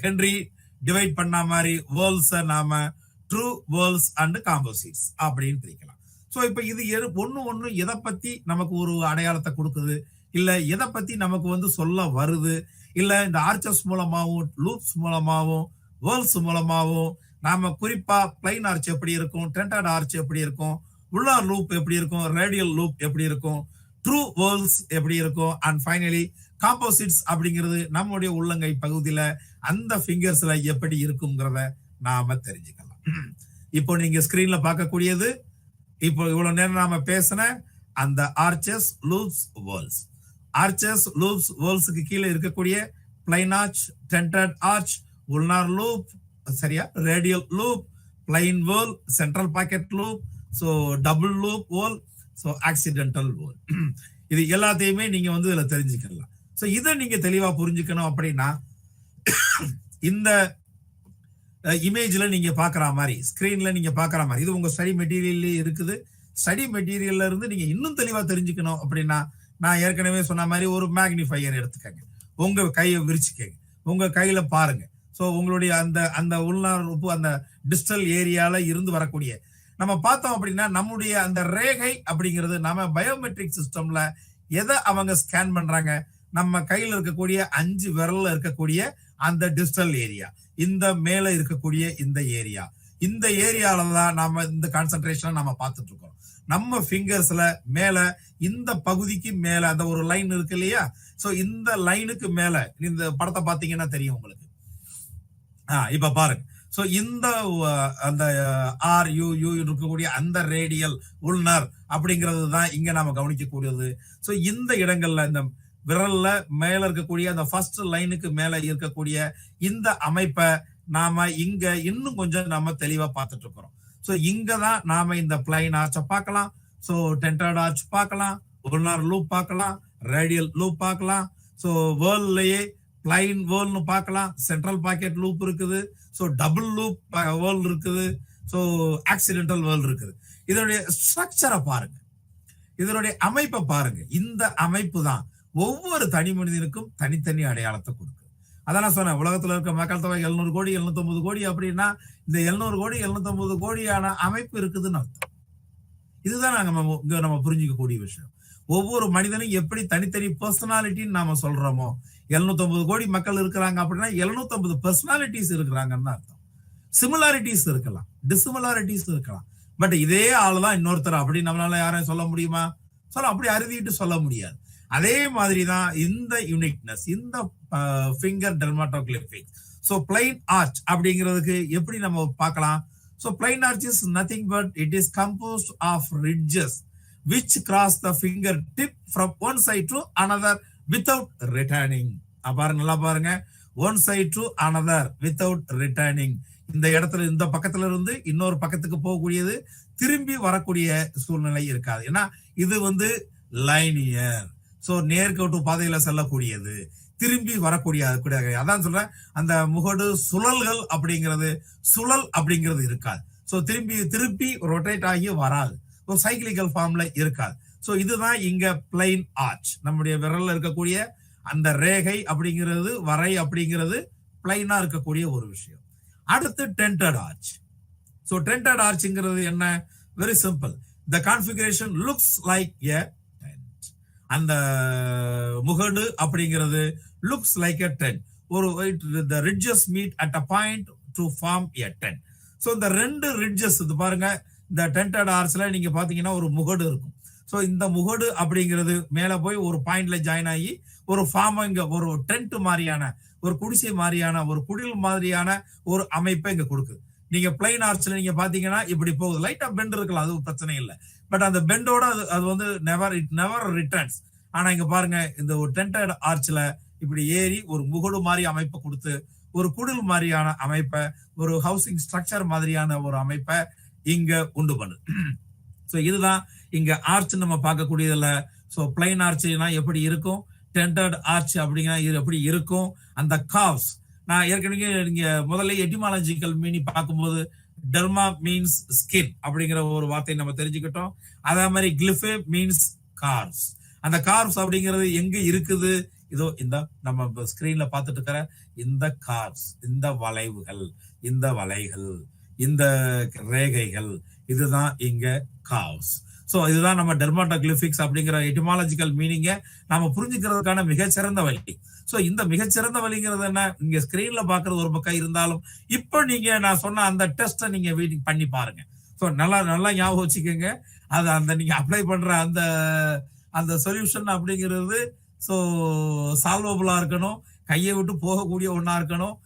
A: ஹென்றி டிவைட் பண்ண மாதிரி வேர்ல்ஸ் நாம ட்ரூ வேர்ல்ஸ் அண்ட் காம்போசிட்ஸ் அப்படின்னு பிரிக்கலாம். சோ இப்ப இது ஒண்ணு எதை பத்தி நமக்கு ஒரு அடையாளத்தை கொடுக்குது, இல்ல எதை பத்தி நமக்கு வந்து சொல்ல வருது, இல்ல இந்த ஆர்ச்சஸ் மூலமாவும், லூப்ஸ் மூலமாவும், வேர்ல்ஸ் மூலமாவும் நாம குறிப்பா பிளைன் ஆர்ச் எப்படி இருக்கும், டென்டட் ஆர்ச் எப்படி இருக்கும், உள்ளார் லூப் எப்படி இருக்கும், ரேடியல் லூப் எப்படி இருக்கும், ட்ரூ வேர்ல்ஸ் எப்படி இருக்கும், அண்ட் ஃபைனலி காம்போசிட்ஸ் அப்படிங்கிறது நம்முடைய உள்ளங்கை பகுதியில அந்த ஃபிங்கர்ஸ்ல எப்படி இருக்குங்கிறத நாம தெரிஞ்சுக்கலாம். இப்போ நீங்க ஸ்கிரீன்ல பார்க்கக்கூடியது, இப்போ இவ்வளவு நேரம் நாம பேசின அந்த arches, loops, whorls. Arches, loops, வேர்ல்ஸ்க்கு கீழே இருக்கக்கூடிய plain arch, tented arch, ulnar loop, சரியா, radial loop, plain whorl, central pocket loop, so double loop whorl, so accidental whorl. இது எல்லாத்தையுமே நீங்க வந்து இதுல தெரிஞ்சுக்கலாம். சோ இதை நீங்க தெளிவா புரிஞ்சுக்கணும் அப்படின்னா இந்த இமேஜ்ல நீங்க பாக்குற மாதிரி, ஸ்கிரீன்ல நீங்க பாக்குற மாதிரி, இது உங்க ஸ்டடி மெட்டீரியல்ல இருக்குது. ஸ்டடி மெட்டீரியல்ல இருந்து நீங்க இன்னும் தெளிவா தெரிஞ்சுக்கணும் அப்படின்னா நான் ஏற்கனவே சொன்ன மாதிரி ஒரு மேக்னிஃபையர் எடுத்துக்கங்க, உங்க கையை விரிச்சுக்கங்க, உங்க கையில பாருங்க. சோ உங்களுடைய அந்த அந்த உள்நார்ப்பு அந்த டிஸ்டல் ஏரியால இருந்து வரக்கூடிய நம்ம பார்த்தோம் அப்படின்னா நம்முடைய அந்த ரேகை அப்படிங்கிறது நம்ம பயோமெட்ரிக் சிஸ்டம்ல எதை அவங்க ஸ்கேன் பண்றாங்க, நம்ம கையில இருக்கக்கூடிய 5 விரல்ல இருக்கக்கூடிய அந்த டிஸ்டல் ஏரியா, இந்த மேல இருக்கக்கூடிய இந்த ஏரியா, இந்த ஏரியால தான் நாம இந்த கான்சென்ட்ரேஷன் நம்ம பார்த்துட்டு இருக்கோம். நம்ம ஃபிங்கர்ஸ்ல மேல இந்த பகுதிக்கு மேல அந்த ஒரு லைன் இருக்கு இல்லையா, சோ இந்த லைனுக்கு மேல இந்த படத்தை பாத்தீங்கன்னா தெரியும் உங்களுக்கு. இப்ப பாருங்க. சோ இந்த அந்த ஆர் யூ யூ இருக்கக்கூடிய அந்த ரேடியல் உள்னர் அப்படிங்கிறது தான் இங்க நாம கவனிக்கக்கூடியது. சோ இந்த இடங்கள்ல இந்த விரல்ல மேல இருக்கக்கூடிய அந்த ஃபர்ஸ்ட் லைனுக்கு மேல இருக்கக்கூடிய இந்த அமைப்பை நாம இங்க இன்னும் கொஞ்சம் நாம தெளிவா பார்த்துட்டு இருக்கிறோம். சோ இங்கதான் நாம இந்த பிளைன் ஆர்ச்சை பார்க்கலாம், சோ டென்டட் ஆர்ச் பார்க்கலாம், உல்னார் லூப் பார்க்கலாம், ரேடியல் லூப் பார்க்கலாம். சோ வேர்ல்ட்லயே பிளைன் வேர்ல்ட்னு பார்க்கலாம், சென்ட்ரல் பாக்கெட் லூப் இருக்குது, சோ டபுள் லூப் வேர்ல்ட் இருக்குது, சோ ஆக்சிடென்டல் வேர்ல்ட் இருக்குது. இதனுடைய ஸ்ட்ரக்சரை பாருங்க, இதனுடைய அமைப்பை பாருங்க. இந்த அமைப்பு தான் ஒவ்வொரு தனி மனிதனுக்கும் தனித்தனி அடையாளத்தை கொடுக்குது. அதான் நான் சொன்னேன், உலகத்துல இருக்க மக்கள் தொகை 700 கோடி 750 கோடி அப்படின்னா இந்த 700 கோடி 750 கோடியான அமைப்பு இருக்குதுன்னு அர்த்தம். இதுதான் நம்ம புரிஞ்சுக்கக்கூடிய விஷயம். ஒவ்வொரு மனிதனும் எப்படி தனித்தனி பர்சனாலிட்டின்னு நாம சொல்றோமோ, 750 கோடி மக்கள் இருக்கிறாங்க அப்படின்னா 750 பர்சனாலிட்டிஸ் இருக்கிறாங்கன்னு அர்த்தம். சிமிலாரிட்டிஸ் இருக்கலாம், டிசிமிலாரிட்டிஸ் இருக்கலாம், பட் இதே ஆளுதான் இன்னொருத்தர் அப்படி நம்மளால யாரையும் சொல்ல முடியுமா? அப்படி அறுதிட்டு சொல்ல முடியாது. அதே மாதிரிதான் இந்த யூனிக்னஸ், இந்த finger dermatoglyphics. So plain arch அப்படிங்கிறதுக்கு எப்படி நம்ம பார்க்கலாம்? So plain arch is nothing but it is composed of ridges which cross the fingertip from one side to another without returning. நல்லா பாருங்க, one side to another without returning. இந்த இடத்துல இந்த பக்கத்துல இருந்து இன்னொரு பக்கத்துக்கு போகக்கூடியது, திரும்பி வரக்கூடிய சூழ்நிலை இருக்காது. ஏன்னா இது லைனியர், சோ நேர்கோட்டு பாதையில செல்லக்கூடியது, திரும்பி வரக்கூடிய. அதான் சொல்றேன், அந்த முகடு சுழல்கள் அப்படிங்கிறது சுழல் அப்படிங்கிறது இருக்காது. சோ திருப்பி ரொட்டேட் ஆகி வராது, சைக்கிளிக்கல் ஃபார்ம்ல இருக்காது. சோ இதுதான் இங்க பிளைன் ஆர்ச். நம்முடைய விரல்ல இருக்கக்கூடிய அந்த ரேகை அப்படிங்கிறது, வரை அப்படிங்கிறது பிளைனா இருக்கக்கூடிய ஒரு விஷயம். அடுத்து டென்டட் ஆர்ச். சோ டென்டட் ஆர்ச்ங்கிறது என்ன? Very simple. The configuration looks like a tent. அந்த முகடு அப்படிங்கிறது looks like a tent. The ridges meet at a point to form a tent. So இந்த ரெண்டு ridges இது பாருங்க, இந்த tented archல நீங்க பாத்தீங்கன்னா ஒரு முகடு இருக்கும். சோ இந்த முகடு அப்படிங்கிறது மேல போய் ஒரு பாயிண்ட்ல ஜாயின் ஆகி ஒரு ஃபார்ம், இங்க ஒரு டென்ட் மாதிரியான, ஒரு குடிசை மாதிரியான, ஒரு குடில் மாதிரியான ஒரு அமைப்பை இங்க கொடுக்குது. நீங்க பிளைன் ஆர்ச்ல நீங்க பாத்தீங்கன்னா இப்படி போகுது, லைட்டா பெண்ட் இருக்கலாம், அது பிரச்சனை இல்லை, பட் அந்த பெண்டோட அது நெவர் ரிட்டர்ன்ஸ். ஆனா இங்க பாருங்க, இந்த ஒரு டென்டட் ஆர்ச்ல இப்படி ஏறி ஒரு முகடு மாதிரி அமைப்பை கொடுத்து, ஒரு குடில் மாதிரியான அமைப்பை, ஒரு ஹவுசிங் ஸ்ட்ரக்சர் மாதிரியான ஒரு அமைப்பை இங்க உண்டு பண்ணு. சோ இதுதான் இங்க ஆர்ச் நம்ம பார்க்கக்கூடியதுல. சோ பிளைன் ஆர்ச்னா எப்படி இருக்கும், டென்டட் ஆர்ச் அப்படிங்கிற இது எப்படி இருக்கும். அந்த காவ்ஸ் நான் ஏற்கனவே நீங்க முதல்ல எட்டிமாலஜிக்கல் மீனிங் பார்க்கும்போது டெர்மா மீன்ஸ் ஸ்கின் அப்படிங்கிற ஒரு வார்த்தையை நம்ம தெரிஞ்சுக்கிட்டோம். அதே மாதிரி கிளிஃபே மீன்ஸ் கார்வ்ஸ். அந்த கார்வ்ஸ் அப்படிங்கிறது எங்க இருக்குது? இதோ இந்த நம்ம ஸ்கிரீன்ல பார்த்துட்டு இருக்கிற இந்த கார்வ்ஸ், இந்த வளைவுகள், இந்த வளைகள், இந்த ரேகைகள், இதுதான் இங்க கார்வ்ஸ். சோ இதுதான் நம்ம டெர்மாட்டோகிளிபிக்ஸ் அப்படிங்கிற எட்டிமாலஜிக்கல் மீனிங்க நாம புரிஞ்சுக்கிறதுக்கான மிகச்சிறந்த வழி. சோ இந்த மிகச்சிறந்த வழிங்கிறது என்ன? இங்க ஸ்கிரீன்ல பாக்குறது ஒரு பக்கம் இருந்தாலும், இப்ப நீங்க நான் சொன்ன அந்த டெஸ்ட்டை நீங்க வீட்டுக்கு பண்ணி பாருங்க. சோ நல்லா ஞாபகம் வச்சுக்கோங்க. அது அந்த நீங்க அப்ளை பண்ற அந்த சொல்யூஷன் அப்படிங்கிறது சோ சால்வபிளா இருக்கணும், கையை விட்டு போகக்கூடிய ஒன்னா இருக்கணும்.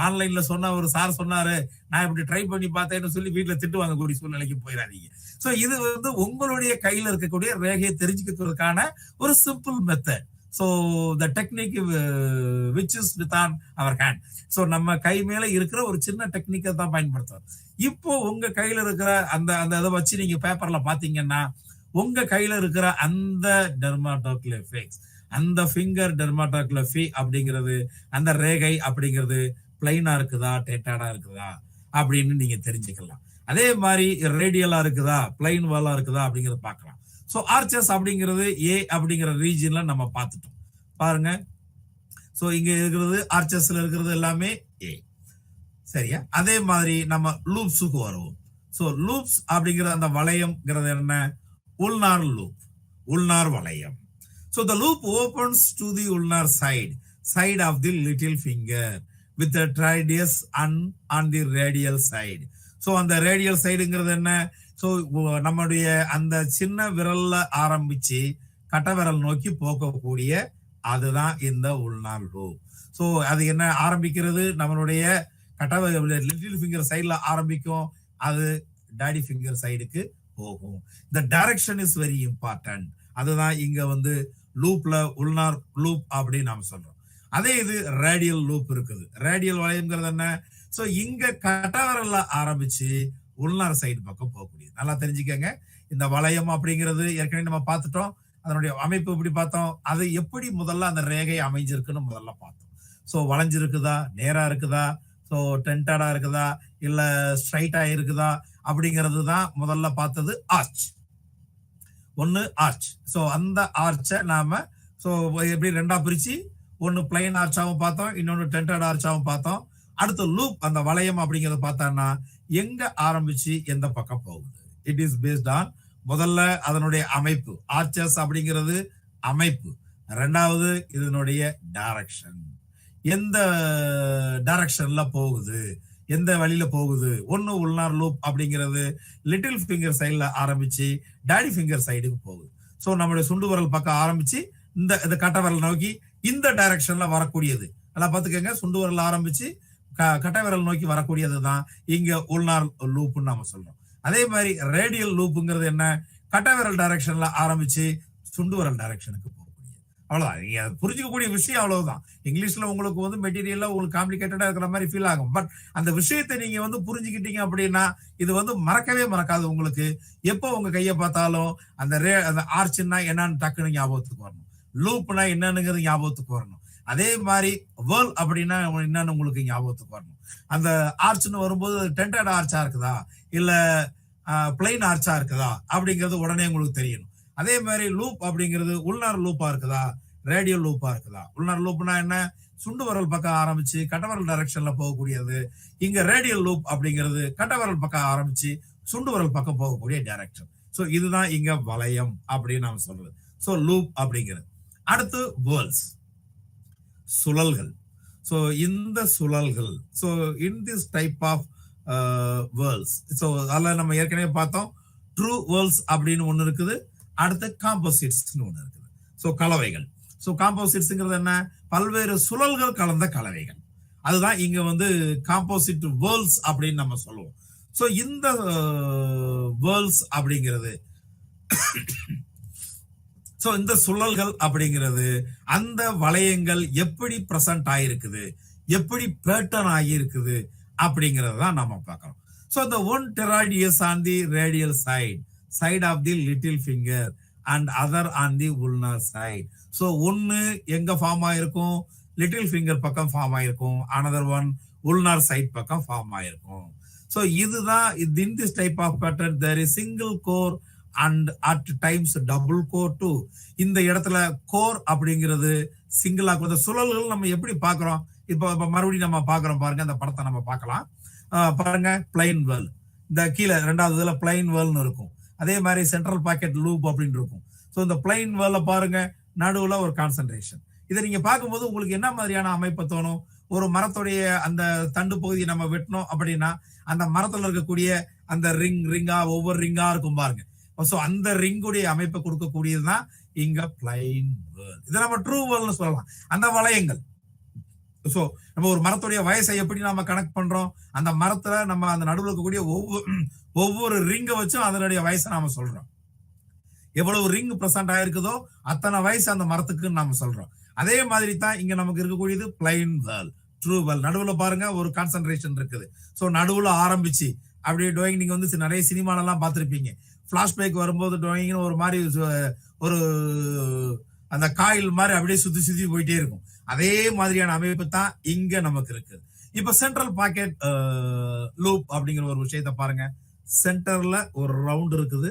A: ஆன்லைன்ல சொன்ன ஒரு சார் சொன்னாரு, நான் இப்படி ட்ரை பண்ணி பார்த்தேன்னு சொல்லி வீட்டுல திட்டு வாங்கக்கூடிய சூழ்நிலைக்கு போயிடாதீங்க. சோ இது உங்களுடைய கையில இருக்கக்கூடிய ரேகையை தெரிஞ்சுக்கிறதுக்கான ஒரு simple method. So the technique which is with on our hand. So நம்ம கை மேல இருக்கிற ஒரு சின்ன டெக்னிக்கை தான் பயன்படுத்துறோம். இப்போ உங்க கையில இருக்கிற அந்த இதை வச்சு நீங்க பேப்பர்ல பாத்தீங்கன்னா, உங்க கையில இருக்கிற அந்த டெர்மாட்டோகிளிபிக்ஸ், அந்த ஃபிங்கர் டெர்மாட்டோகிளிபி அப்படிங்கிறது, அந்த ரேகை அப்படிங்கிறது பிளைனா இருக்குதா டென்டடா இருக்குதா அப்படின்னு நீங்க தெரிஞ்சுக்கலாம். அதே மாதிரி ரேடியலா இருக்குதா பிளைன் வாலா இருக்குதா அப்படிங்கறத பார்க்கலாம். ஸோ ஆர்ச்சஸ் அப்படிங்கிறது ஏ அப்படிங்கிற ரீஜன்ல நம்ம பார்த்துட்டோம் பாருங்க. ஸோ இங்க இருக்கிறது ஆர்ச்சஸ்ல இருக்கிறது எல்லாமே ஏ, சரியா? அதே மாதிரி நம்ம லூப்ஸுக்கு வருவோம். ஸோ லூப்ஸ் அப்படிங்கிற அந்த வளையம்ங்கிறது என்ன? உள்னார் லூப், உள்னார் வளையம். So the loop opens to the ulnar side of the little finger with radius on the radial side. So அந்த ரேடியல் சைடுங்கிறது என்ன? ஸோ நம்முடைய அந்த சின்ன விரல்ல ஆரம்பிச்சு கட்ட விரல் நோக்கி போகக்கூடிய அதுதான் இந்த உள்நார் லூப். ஸோ அது என்ன ஆரம்பிக்கிறது? நம்மளுடைய கட்ட லிட்டில் ஃபிங்கர் சைட்ல ஆரம்பிக்கும், அது டாடி ஃபிங்கர் சைடுக்கு போகும். இந்த டைரக்ஷன் இஸ் வெரி இம்பார்ட்டன்ட். அதுதான் இங்க வந்து லூப்ல உள்நார் லூப் அப்படின்னு நாம சொல்றோம். அதே இது ரேடியல் லூப் இருக்குது. ரேடியல் வளையம்ங்கிறது என்ன? ஸோ இங்க கட்டவரல்ல ஆரம்பிச்சு உள்நார் சைடு பக்கம் போகக்கூடியது. நல்லா தெரிஞ்சுக்கங்க. இந்த வளையம் அப்படிங்கிறது ஏற்கனவே நம்ம பார்த்துட்டோம். அதனுடைய அமைப்பு எப்படி பார்த்தோம்? அது எப்படி முதல்ல அந்த ரேகை அமைஞ்சிருக்குன்னு முதல்ல பார்த்தோம். ஸோ வளைஞ்சிருக்குதா, நேரா இருக்குதா, ஸோ டென்டடா இருக்குதா, இல்ல ஸ்ட்ரைட்டா இருக்குதா அப்படிங்கிறது தான் முதல்ல பார்த்தது ஆர்ச். ஒன்னு ஆர்ச். ஸோ அந்த ஆர்ச்சை நாம ஸோ எப்படி ரெண்டா பிரிச்சு ஒன்னு பிளைன் ஆர்ச்சாவும் பார்த்தோம், இன்னொன்னு டென்டட் ஆர்ச்சாவும் பார்த்தோம். அடுத்து லூப் அந்த வளையம் அப்படிங்கறத பார்த்தோம்னா எங்க ஆரம்பிச்சு எந்த பக்கம் போகுது. இட் இஸ் பேஸ்ட் ஆன் முதல்ல அதனுடைய அமைப்பு. ஆர்ச்சஸ் அப்படிங்கிறது அமைப்பு. ரெண்டாவது இதனுடைய டைரக்ஷன், எந்த டைரக்ஷன்ல போகுது, எந்த வழியில போகுது. ஒன்னு உள்நார் லூப் அப்படிங்கிறது லிட்டில் ஃபிங்கர் சைட்ல ஆரம்பிச்சு டாடி ஃபிங்கர் சைடுக்கு போகுது. ஸோ நம்மளுடைய சுண்டு விரல் பக்கம் ஆரம்பிச்சு இந்த கட்ட விரல் நோக்கி இந்த டைரக்ஷன்ல வரக்கூடியது. நல்லா பார்த்துக்கங்க. சுண்டு விரல் ஆரம்பிச்சு கட்ட விரல் நோக்கி வரக்கூடியது தான் இங்க உள்நார் லூப்னு நாம சொல்றோம். அதே மாதிரி ரேடியல் லூப்புங்கிறது என்ன? கட்ட விரல் டைரக்ஷன்ல ஆரம்பிச்சு சுண்டு விரல் டைரக்ஷனுக்கு போகக்கூடியது. அவ்வளவுதான். நீங்க புரிஞ்சுக்கக்கூடிய விஷயம் அவ்வளவுதான். இங்கிலீஷ்ல உங்களுக்கு வந்து மெட்டீரியல்ல உங்களுக்கு காம்ப்ளிகேட்டடா இருக்கிற மாதிரி ஃபீல் ஆகும். பட் அந்த விஷயத்தை நீங்க வந்து புரிஞ்சுக்கிட்டீங்க அப்படின்னா இது வந்து மறக்கவே மறக்காது உங்களுக்கு. எப்போ உங்க கையை பார்த்தாலும் அந்த ஆர்ச்னா என்னன்னு டக்குன்னு ஞாபகத்துக்கு வரணும். லூப்னா என்னன்னுங்கிறது ஞாபகத்துக்கு வரணும். அதே மாதிரி வேர்ல் அப்படின்னா என்னன்னு உங்களுக்கு ஞாபகத்துக்கு வரணும். அந்த ஆர்ச்னு வரும்போது டென்டட் ஆர்ச்சா இருக்குதா இல்ல பிளைன் ஆர்ச்சா இருக்குதா அப்படிங்கிறது உடனே உங்களுக்கு தெரியணும். அதே மாதிரி லூப் அப்படிங்கிறது உள்நார் லூப்பா இருக்குதா, ரேடியல் லூப்பா இருக்குதா. உள்நார் லூப்னா என்ன? சுண்டு விரல் பக்கம் ஆரம்பிச்சு கட்டவரல் டைரக்ஷன்ல போகக்கூடியது. இங்க ரேடியல் லூப் அப்படிங்கிறது கட்டவரல் பக்கம் ஆரம்பிச்சு சுண்டு விரல் பக்கம் போகக்கூடிய டைரக்ஷன். ஸோ இதுதான் இங்க வளையம் அப்படின்னு நாம சொல்றது. ஸோ லூப் அப்படிங்கிறது. அடுத்து வேர்ல்ஸ், சுழல்கள். ஸோ இந்த சுழல்கள், so in this type of whorls, so அதில் நம்ம ஏற்கனவே பார்த்தோம் ட்ரூ வேர்ல்ஸ் அப்படின்னு ஒன்று இருக்குது. அடுத்து காம்போசிட்ஸ்னு ஒன்று இருக்குது. ஸோ கலவைகள். ஸோ காம்போசிட்ஸ்ங்கிறது என்ன? பல்வேறு சுழல்கள் கலந்த கலவைகள். அதுதான் இங்க வந்து காம்போசிட் வேர்ல்ஸ் அப்படின்னு நம்ம சொல்லுவோம். ஸோ இந்த வேர்ல்ஸ் அப்படிங்கிறது சோ இந்த சுழல்கள் அப்படிங்கிறது அந்த வளையங்கள் எப்படி பிரசன்ட் ஆயிருக்குது, எப்படி பேட்டர்ன் ஆகியிருக்குது அப்படிங்கறத தான் நாம பார்க்கறோம். So the one teradius on the radial side of the little finger and other on the ulnar side. So ஒன்னு எங்க ஃபார்ம் ஆயிருக்கும்? லிட்டில் ஃபிங்கர் பக்கம் ஃபார்ம் ஆயிருக்கும். another one ulnar side பக்கம் ஃபார்ம் ஆயிருக்கும். So இதுதான் in this type of pattern there is single core and at times double core too. இந்த இடத்துல கோர் அப்படிங்கிறது சிங்கிளா கொடுத்த சுழல்கள் நம்ம எப்படி பார்க்கிறோம்? இப்ப மறுபடியும் நம்ம பார்க்கிறோம் பாருங்க. அந்த படத்தை நம்ம பார்க்கலாம் பாருங்க. பிளைன் வேர்ல், இந்த கீழே ரெண்டாவது இதுல பிளைன் வேர்ல்னு இருக்கும். அதே மாதிரி சென்ட்ரல் பாக்கெட் லூப் அப்படின்னு இருக்கும். ஸோ இந்த பிளைன் வேர்ல பாருங்க, நடுவுல ஒரு கான்சென்ட்ரேஷன். இதை நீங்க பார்க்கும்போது உங்களுக்கு என்ன மாதிரியான அமைப்பு தோணும்? ஒரு மரத்துடைய அந்த தண்டு பகுதியை நம்ம வெட்டணும் அப்படின்னா அந்த மரத்துல இருக்கக்கூடிய அந்த ரிங்கா ஒவ்வொரு ரிங்கா இருக்கும் பாருங்க. ஸோ அந்த ரிங்குடைய அமைப்பை கொடுக்கக்கூடியதுதான் இங்க பிளைன் வேர்ல். இதை நம்ம ட்ரூ வேர்ல்னு சொல்லலாம். அந்த வளையங்கள். ஸோ நம்ம ஒரு மரத்துடைய வயசை எப்படி நாம கனெக்ட் பண்றோம்? அந்த மரத்துல நம்ம அந்த நடுவில் இருக்கக்கூடிய ஒவ்வொரு ரிங்கை வச்சும் அதனுடைய வயசை நாம சொல்றோம். எவ்வளவு ரிங் பிரசன்ட் ஆயிருக்குதோ அத்தனை வயசு அந்த மரத்துக்கு நாம சொல்றோம். அதே மாதிரி தான் இங்க நமக்கு இருக்கக்கூடியது பிளைன் வேர்ல், ட்ரூ வேர்ல். நடுவுல பாருங்க ஒரு கான்சென்ட்ரேஷன் இருக்குது. ஸோ நடுவுல ஆரம்பிச்சு அப்படியே டோயிங் நீங்க வந்து நிறைய சினிமாலெல்லாம் பார்த்திருப்பீங்க. பிளாஷ்பேக் வரும்போது டோயிங்னு ஒரு மாதிரி ஒரு அந்த காயில் மாதிரி அப்படியே சுத்தி சுத்தி போயிட்டே இருக்கும். அதே மாதிரியான அமைப்பு தான் இங்க நமக்கு இருக்கு. இப்ப சென்ட்ரல் பாக்கெட் லூப் அப்படிங்கிற ஒரு விஷயத்த பாருங்க. சென்டர்ல ஒரு ரவுண்ட் இருக்குது.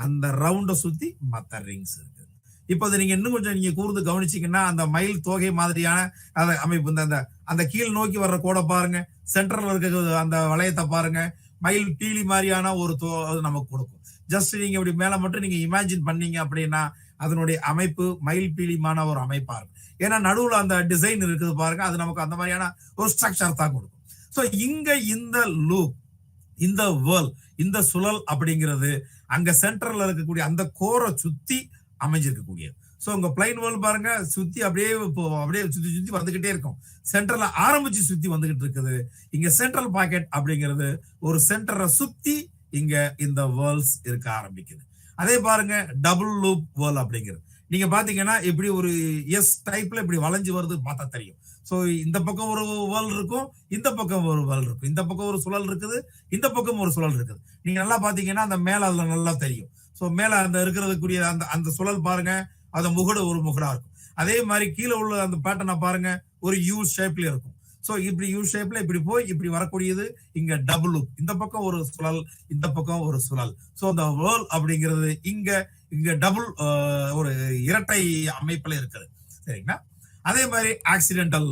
A: அந்த ரவுண்ட சுத்தி மத்த ரிங்ஸ் இருக்கு. இப்போ நீங்க இன்னும் கொஞ்சம் நீங்க கூர்ந்து கவனிச்சீங்கன்னா அந்த மயில் தொகை மாதிரியான அந்த அமைப்பு, இந்த அந்த கீழ் நோக்கி வர்ற கோடை பாருங்க, சென்டர்ல இருக்க அந்த வளையத்தை பாருங்க, மயில் பீலி மாதிரியான ஒரு நமக்கு கொடுக்கும். ஜஸ்ட் நீங்க இப்படி மேல மட்டும் நீங்க இமேஜின் பண்ணீங்க அப்படின்னா அதனுடைய அமைப்பு மயில் பீலிமான ஒரு அமைப்பா இருக்கும். ஏன்னா நடுவுல அந்த டிசைன் இருக்குது பாருங்க, அது நமக்கு அந்த மாதிரியான ஒரு ஸ்ட்ரக்சர் தான் கொடுக்கும். சோ இங்க இந்த லூப், இந்த வேர்ல், இந்த சுழல் அப்படிங்கிறது அங்க சென்டர்ல இருக்கக்கூடிய அந்த கோரை சுத்தி அமைஞ்சிருக்கக்கூடியது. சோ உங்க பிளைன் வேர்ல் பாருங்க, சுத்தி அப்படியே சுத்தி சுத்தி வந்துகிட்டே இருக்கும். சென்டர்ல ஆரம்பிச்சு சுத்தி வந்துகிட்டு இருக்குது. இங்க சென்ட்ரல் பாக்கெட் அப்படிங்கிறது ஒரு சென்டரை சுத்தி இங்க இந்த வேர்ல்ஸ் இருக்க ஆரம்பிக்குது. அதே பாருங்க டபுள் லூப் வேர்ல் அப்படிங்கிறது நீங்க பாத்தீங்கன்னா இப்படி ஒரு எஸ் டைப்ல இப்படி வளைஞ்சு வருது பார்த்தா தெரியும். சோ இந்த பக்கம் ஒரு வேர்ல் இருக்கும், இந்த பக்கம் ஒரு வேர்ல் இருக்கும், இந்த பக்கம் ஒரு சுழல் இருக்குது, இந்த பக்கம் ஒரு சுழல் இருக்குது. நீங்க நல்லா பாத்தீங்கன்னா அந்த மேல அதுல நல்லா தெரியும். சோ மேல அந்த இருக்கிறதுக்குரிய அந்த அந்த சுழல் பாருங்க, அந்த முகடு ஒரு முகடா இருக்கும். அதே மாதிரி கீழே உள்ள அந்த பேட்டர்னை பாருங்க, ஒரு யூ ஷேப்ல இருக்கும். சோ இப்படி யூ ஷேப்ல இப்படி போய் இப்படி வரக்கூடியது இங்க டபுள் லூப். இந்த பக்கம் ஒரு சுழல், இந்த பக்கம் ஒரு சுழல். சோ அந்த வேர்ல் அப்படிங்கிறது இங்க இங்க டபுள் ஒரு இரட்டை அமைப்புல இருக்குது. சரிங்களா? அதே மாதிரி ஆக்சிடென்டல்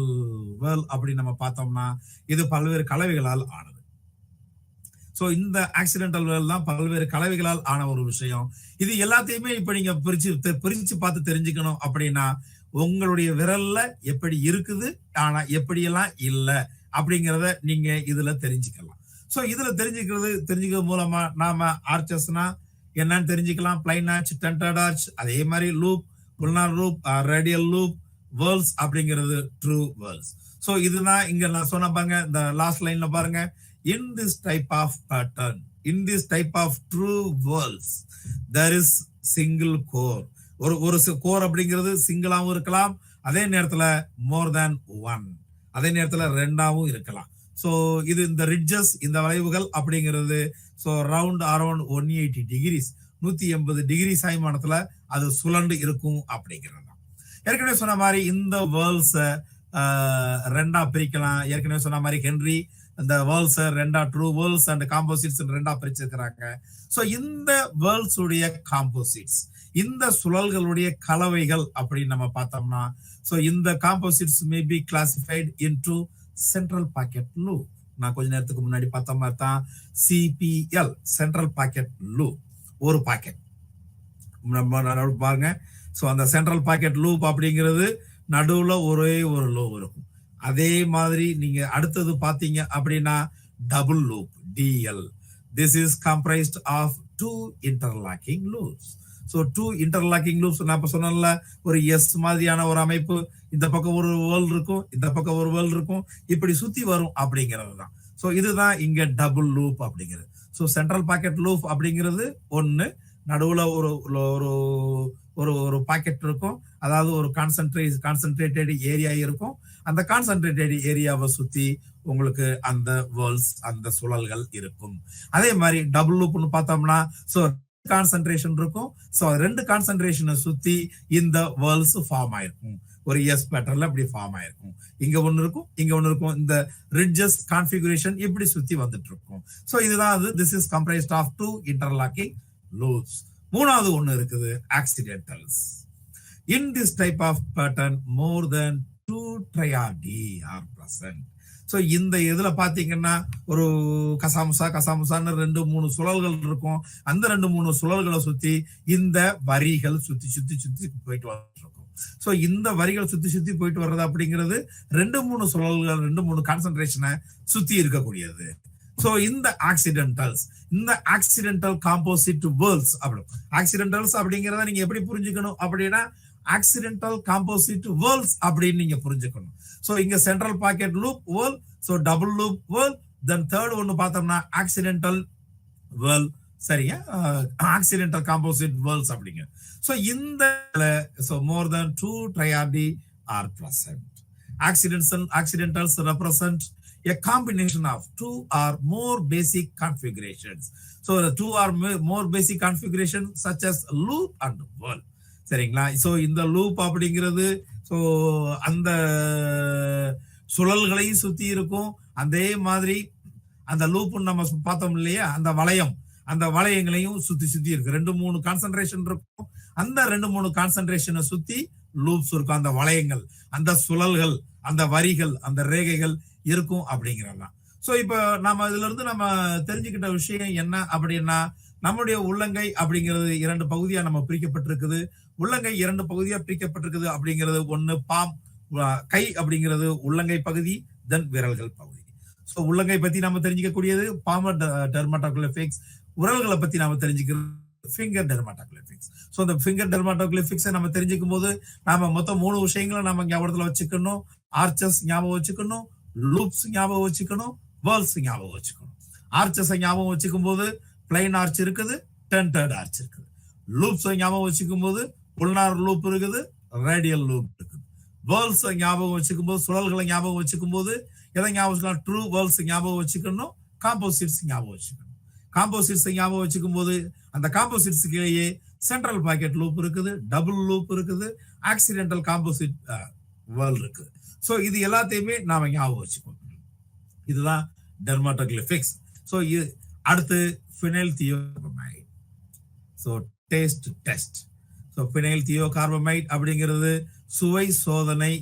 A: வேர்ல் அப்படின்னு நம்ம பார்த்தோம்னா இது பல்வேறு கலவைகளால் ஆனது. சோ இந்த ஆக்சிடென்டல் வேர்ல் தான் பல்வேறு கலவைகளால் ஆன ஒரு விஷயம். இது எல்லாத்தையுமே இப்ப நீங்க பிரிச்சு பார்த்து தெரிஞ்சுக்கணும் அப்படின்னா உங்களுடைய விரல்ல எப்படி இருக்குது, ஆனா எப்படியெல்லாம் இல்ல அப்படிங்கிறத நீங்க இதுல தெரிஞ்சுக்கலாம். சோ இதுல தெரிஞ்சுக்கிறது மூலமா நாம ஆர்ச்சஸ்னா என்னன்னு தெரிஞ்சுக்கலாம். பிளைன் ஆர்ச், டென்டட் ஆர்ச், அதே மாதிரி லூப், புல்னார் லூப், ரேடியல் லூப், வேர்ல்ஸ் அப்படிங்கிறது ட்ரூ வேர்ல்ஸ். சோ இதுதான் இங்க நான் சொன்ன பாருங்க, இந்த லாஸ்ட் லைன்ல பாருங்க, in this type of pattern, in this type of true worlds, there is single core. ஒரு கோர் அப்படிங்கிறது சிங்கிளாவும் இருக்கலாம், அதே நேரத்துல மோர் தேன் ஒன், அதே நேரத்துல ரெண்டாவும் இருக்கலாம். சோ இது இந்த ரிட்ஜஸ், இந்த வளைவுகள் அப்படிங்கிறது so round around 180 degrees, 180 degree சாய்மானத்துல அது சுழண்டு இருக்கும் அப்படிங்கிறது தான். ஏற்கனவே சொன்ன மாதிரி இந்த வேர்ல்ஸ் ரெண்டா பிரிக்கலாம். ஏற்கனவே சொன்ன மாதிரி ஹென்ரி இந்த வேர்ல்ஸ் ரெண்டா ட்ரூ வேர்ல்ஸ் அண்ட் காம்போசிட்ஸ் ரெண்டா பிரிச்சிருக்கிறாங்க. சோ இந்த வேர்ல்ஸ் உடைய காம்போசிட்ஸ், இந்த சுழல்களுடைய கலவைகள் அப்படின்னு நம்ம பார்த்தோம்னா சோ இந்த composites may be classified into central pocket loop. நான் கொஞ்ச நேரத்துக்கு முன்னாடி பார்த்த மாதிரி தான் சிபிஎல், சென்ட்ரல் பாக்கெட் லூப், ஒரு பாக்கெட் பாருங்க. சோ அந்த சென்ட்ரல் பாக்கெட் லூப் அப்படிங்கிறது நடுவுல ஒரே ஒரு லூப் இருக்கும். அதே மாதிரி நீங்க அடுத்தது பாத்தீங்க அப்படின்னா double loop, DL. This is comprised of 2 interlocking loops. So 2 interlocking loops நான் இப்ப சொன்னேன்ல, ஒரு எஸ் மாதிரியான ஒரு அமைப்பு, இந்த பக்கம் ஒரு வேர்ல் இருக்கும், இந்த பக்கம் ஒரு வேர்ல் இருக்கும், இப்படி சுத்தி வரும் அப்படிங்கிறது தான். சோ இதுதான் இங்க டபுள் லூப் அப்படிங்கிறது. சோ சென்ட்ரல் பாக்கெட் லூப் அப்படிங்கிறது ஒன்னு, நடுவுல ஒரு ஒரு ஒரு ஒரு பாக்கெட் இருக்கும், அதாவது ஒரு கான்சென்ட்ரேட்டட் ஏரியா இருக்கும். அந்த கான்சென்ட்ரேட்டட் ஏரியாவை சுத்தி உங்களுக்கு அந்த வேர்ல்ஸ், அந்த சுழல்கள் இருக்கும். அதே மாதிரி டபுள் லூப்னு பார்த்தோம்னா சோ கான்சென்ட்ரேஷன் இருக்கும். சோ ரெண்டு கான்சென்ட்ரேஷனை சுத்தி இந்த வேர்ல்ஸ் ஃபார்ம் ஆயிருக்கும். ஒரு எஸ் பேட்டர்ல இப்படி ஃபார்ம் ஆயிருக்கும். இங்க ஒண்ணு இருக்கும், இங்க ஒண்ணு இருக்கும். இந்த ரிட்ஜஸ் கான்ஃபிகரேஷன் இப்படி சுத்தி வந்துட்டு இருக்கும். சோ இதுதான் அது. This is comprised of 2 interlocking loops. மூணாவது ஒண்ணு இருக்குது, accidentals. In this type of pattern more than 2 triadi are present. So இந்த இதுல பாத்தீங்கன்னா ஒரு கசாமுசான்னு 2-3 சுழல்கள் இருக்கும். அந்த 2-3 சுழல்களை சுத்தி இந்த வரிகள் சுத்தி சுத்தி சுத்தி போயிட்டு வந்துருக்கும். சோ இந்த வரிகள் சுத்தி சுத்தி போயிட்டு வர்றது அப்படிங்கிறது 2-3 சுழல்கள், 2-3 கான்சென்ட்ரேஷனை சுத்தி இருக்கக்கூடியது. சோ இந்த ஆக்சிடென்டல்ஸ், இந்த ஆக்சிடென்டல் காம்போசிட் வேர்ல்ஸ் அப்படி. ஆக்சிடென்டல்ஸ் அப்படிங்கிறத நீங்க எப்படி புரிஞ்சுக்கணும் அப்படின்னா ஆக்சிடென்டல் காம்போசிட் வேர்ல்ஸ் அப்படின்னு நீங்க புரிஞ்சுக்கணும். சோ இங்க central pocket loop whorl, so double loop whorl, then third ஒன்னு பார்த்தோம்னா ஆக்சிடென்டல் வேர்ல். சரியா? ஆக்சிடென்டல் காம்போசிட் வேர்ல்ஸ் அப்படிங்க. சோ இந்த so more than 2 triadi are present. Accidentals represent a combination of 2 or more basic configurations. So the 2 or more basic configurations such as loop and whirl. சரிங்களா? So இந்த loop அப்படிங்கிறது so அந்த சுழல்களையும் சுத்தி இருக்கும். அதே மாதிரி அந்த லூப் நம்ம பார்த்தோம் இல்லையா, அந்த வளையம், அந்த வளையங்களையும் சுத்தி சுத்தி இருக்கு. 2-3 கான்சென்ட்ரேஷன் இருக்கும். அந்த 2-3 கான்சென்ட்ரேஷனை சுத்தி லூப்ஸ் இருக்கும். அந்த வளையங்கள், அந்த சுழல்கள், அந்த வரிகள், அந்த ரேகைகள் இருக்கும் அப்படிங்கிறதெல்லாம். சோ இப்ப நம்ம இதுல இருந்து நம்ம தெரிஞ்சுக்கிட்ட விஷயம் என்ன அப்படின்னா, நம்முடைய உள்ளங்கை அப்படிங்கிறது 2 பகுதியா நம்ம பிரிக்கப்பட்டிருக்குது. உள்ளங்கை 2 பகுதியா பிரிக்கப்பட்டிருக்குது அப்படிங்கிறது ஒண்ணு பாம், கை அப்படிங்கிறது உள்ளங்கை பகுதி, தென் விரல்கள் பகுதி. சோ உள்ளங்கை பத்தி நம்ம தெரிஞ்சுக்கக்கூடியது பாமர் டெர்மாட்டோகிளிபிக்ஸ், விரல்களை பத்தி நாம தெரிஞ்சுக்கிறது ஃபிங்கர் டெர்மாட்டோகிளிபிக்ஸ். சோ இந்த ஃபிங்கர் டெர்மாட்டோகிளிபிக்ஸை நம்ம தெரிஞ்சுக்கும் போது நாம மொத்தம் 3 விஷயங்களை நம்ம ஞாபகத்துல வச்சுக்கணும். ஆர்ச்சஸ் ஞாபகம் வச்சுக்கணும், லூப்ஸ் ஞாபகம் வச்சுக்கணும், வேர்ல்ஸ் ஞாபகம் வச்சுக்கணும். ஆர்ச்சஸ் ஞாபகம் வச்சுக்கும் போது பிளைன் ஆர்ச் இருக்குது, டென்டட் ஆர்ச் இருக்குது. லூப்ஸ் ஞாபகம் வச்சுக்கும் போது புல்னார் லூப் இருக்குது, ரேடியல் லூப் இருக்குது. வேர்ல்ஸ் ஞாபகம் வச்சுக்கும் போது, சுழல்களை ஞாபகம் வச்சுக்கும் போது எதை ஞாபகம் வச்சுக்கலாம்? ட்ரூ வேர்ல்ஸ் ஞாபகம் வச்சுக்கணும், காம்போசிட்ஸ் ஞாபகம் வச்சுக்கணும். காம்போசிட்ஸ் ஞாபகம் வச்சுக்கும் போது அந்த காம்போசிட்ஸ்க்குள்ளேயே சென்ட்ரல் பாக்கெட் லூப் இருக்குது, டபுள் லூப் இருக்குது, ஆக்சிடென்டல் காம்போசிட் வேர்ல்ட் இருக்குது. சோ இது எல்லாத்தையுமே நாம ஞாபகம் வச்சுக்கணும். இதுதான் டெர்மாட்டோகிளிபிக்ஸ். சோ அடுத்து phenyl thiocarbamide. So taste test. So phenyl thiocarbamide அப்படிங்கிறது சுவை சோதனை.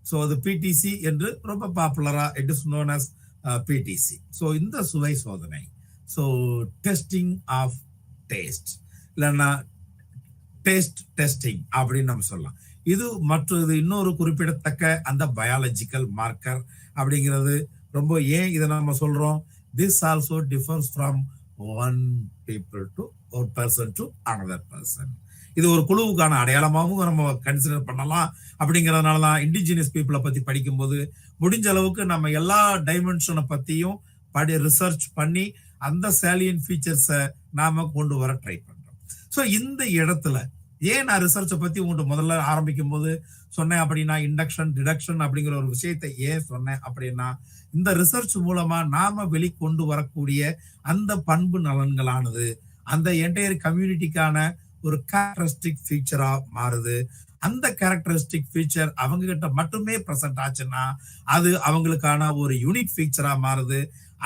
A: சோ அது பிடிசி என்று ரொம்ப பாப்புலரா it is known as PTC. So இந்த சுவை சோதனை, சோ டெஸ்டிங் ஆஃப் டேஸ்ட் இல்லைன்னா டேஸ்ட் டெஸ்டிங் அப்படின்னு நம்ம சொல்லலாம். இது மற்றது இன்னொரு குறிப்பிடத்தக்க அந்த பயாலஜிக்கல் மார்க்கர் அப்படிங்கிறது ரொம்ப. ஏன் இதை நம்ம சொல்றோம்? This also differs from one people to ஒரு பர்சன் டு அனதர் பர்சன். இது ஒரு குழுவுக்கான அடையாளமாகவும் நம்ம கன்சிடர் பண்ணலாம். அப்படிங்கிறதுனாலதான் இண்டிஜினியஸ் பீப்புளை பத்தி படிக்கும்போது முடிஞ்ச அளவுக்கு நம்ம எல்லா டைமென்ஷனை பத்தியும் ரிசர்ச் பண்ணி அந்த சேலியன் ஃபீச்சர்ஸை நாம கொண்டு வர ட்ரை பண்றோம். ஸோ இந்த இடத்துல ஏன் நான் ரிசர்ச்சை பத்தி உங்கள்கிட்ட முதல்ல ஆரம்பிக்கும் போது சொன்னேன் அப்படின்னா, இண்டக்ஷன் டிடக்ஷன் அப்படிங்கிற ஒரு விஷயத்தை ஏன் சொன்னேன் அப்படின்னா, இந்த ரிசர்ச் மூலமா நாம வெளிக்கொண்டு வரக்கூடிய அந்த பண்பு நலன்களானது அந்த என்டையர் கம்யூனிட்டிக்கான ஒரு கேரக்டரிஸ்டிக் ஃபீச்சரா மாறுது. அந்த கேரக்டரிஸ்டிக் ஃபீச்சர் அவங்க கிட்ட மட்டுமே பிரசன்ட் ஆச்சுன்னா அது அவங்களுக்கான ஒரு யூனிக் ஃபீச்சரா மாறுது.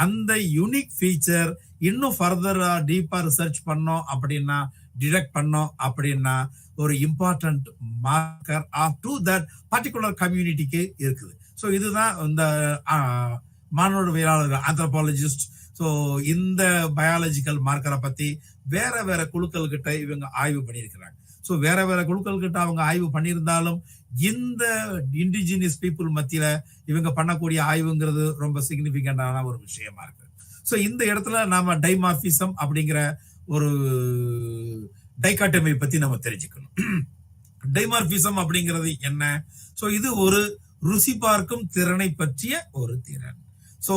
A: அந்த யூனிக் ஃபீச்சர் இன்னும் ஃபர்தரா டீப்பா ரிசர்ச் பண்ணோம் அப்படின்னா, டிடெக்ட் பண்ணோம் அப்படின்னா ஒரு important marker of to that particular கம்யூனிட்டிக்கு இருக்குது. ஸோ இதுதான் இந்த மானுடவியலாளர்கள், ஆந்த்ரோபாலஜிஸ்ட். ஸோ இந்த பயாலஜிக்கல் மார்க்கரை பத்தி வேற வேற குழுக்கள் கிட்ட இவங்க ஆய்வு பண்ணியிருக்கிறாங்க. ஸோ வேற வேற குழுக்கள் கிட்ட அவங்க ஆய்வு பண்ணியிருந்தாலும் இந்த இண்டிஜினியஸ் பீப்புள் மத்தியில இவங்க பண்ணக்கூடிய ஆய்வுங்கிறது ரொம்ப சிக்னிபிகண்டான ஒரு விஷயமா இருக்கு. ஸோ இந்த இடத்துல நாம டைமார்பிசம் அப்படிங்கிற ஒரு டைகாட்டமி பத்தி நம்ம தெரிஞ்சுக்கணும். டைமார்பிசம் அப்படிங்கிறது என்ன? ஸோ இது ஒரு ருசி பார்க்கும் திறனை பற்றிய ஒரு திறன். ஸோ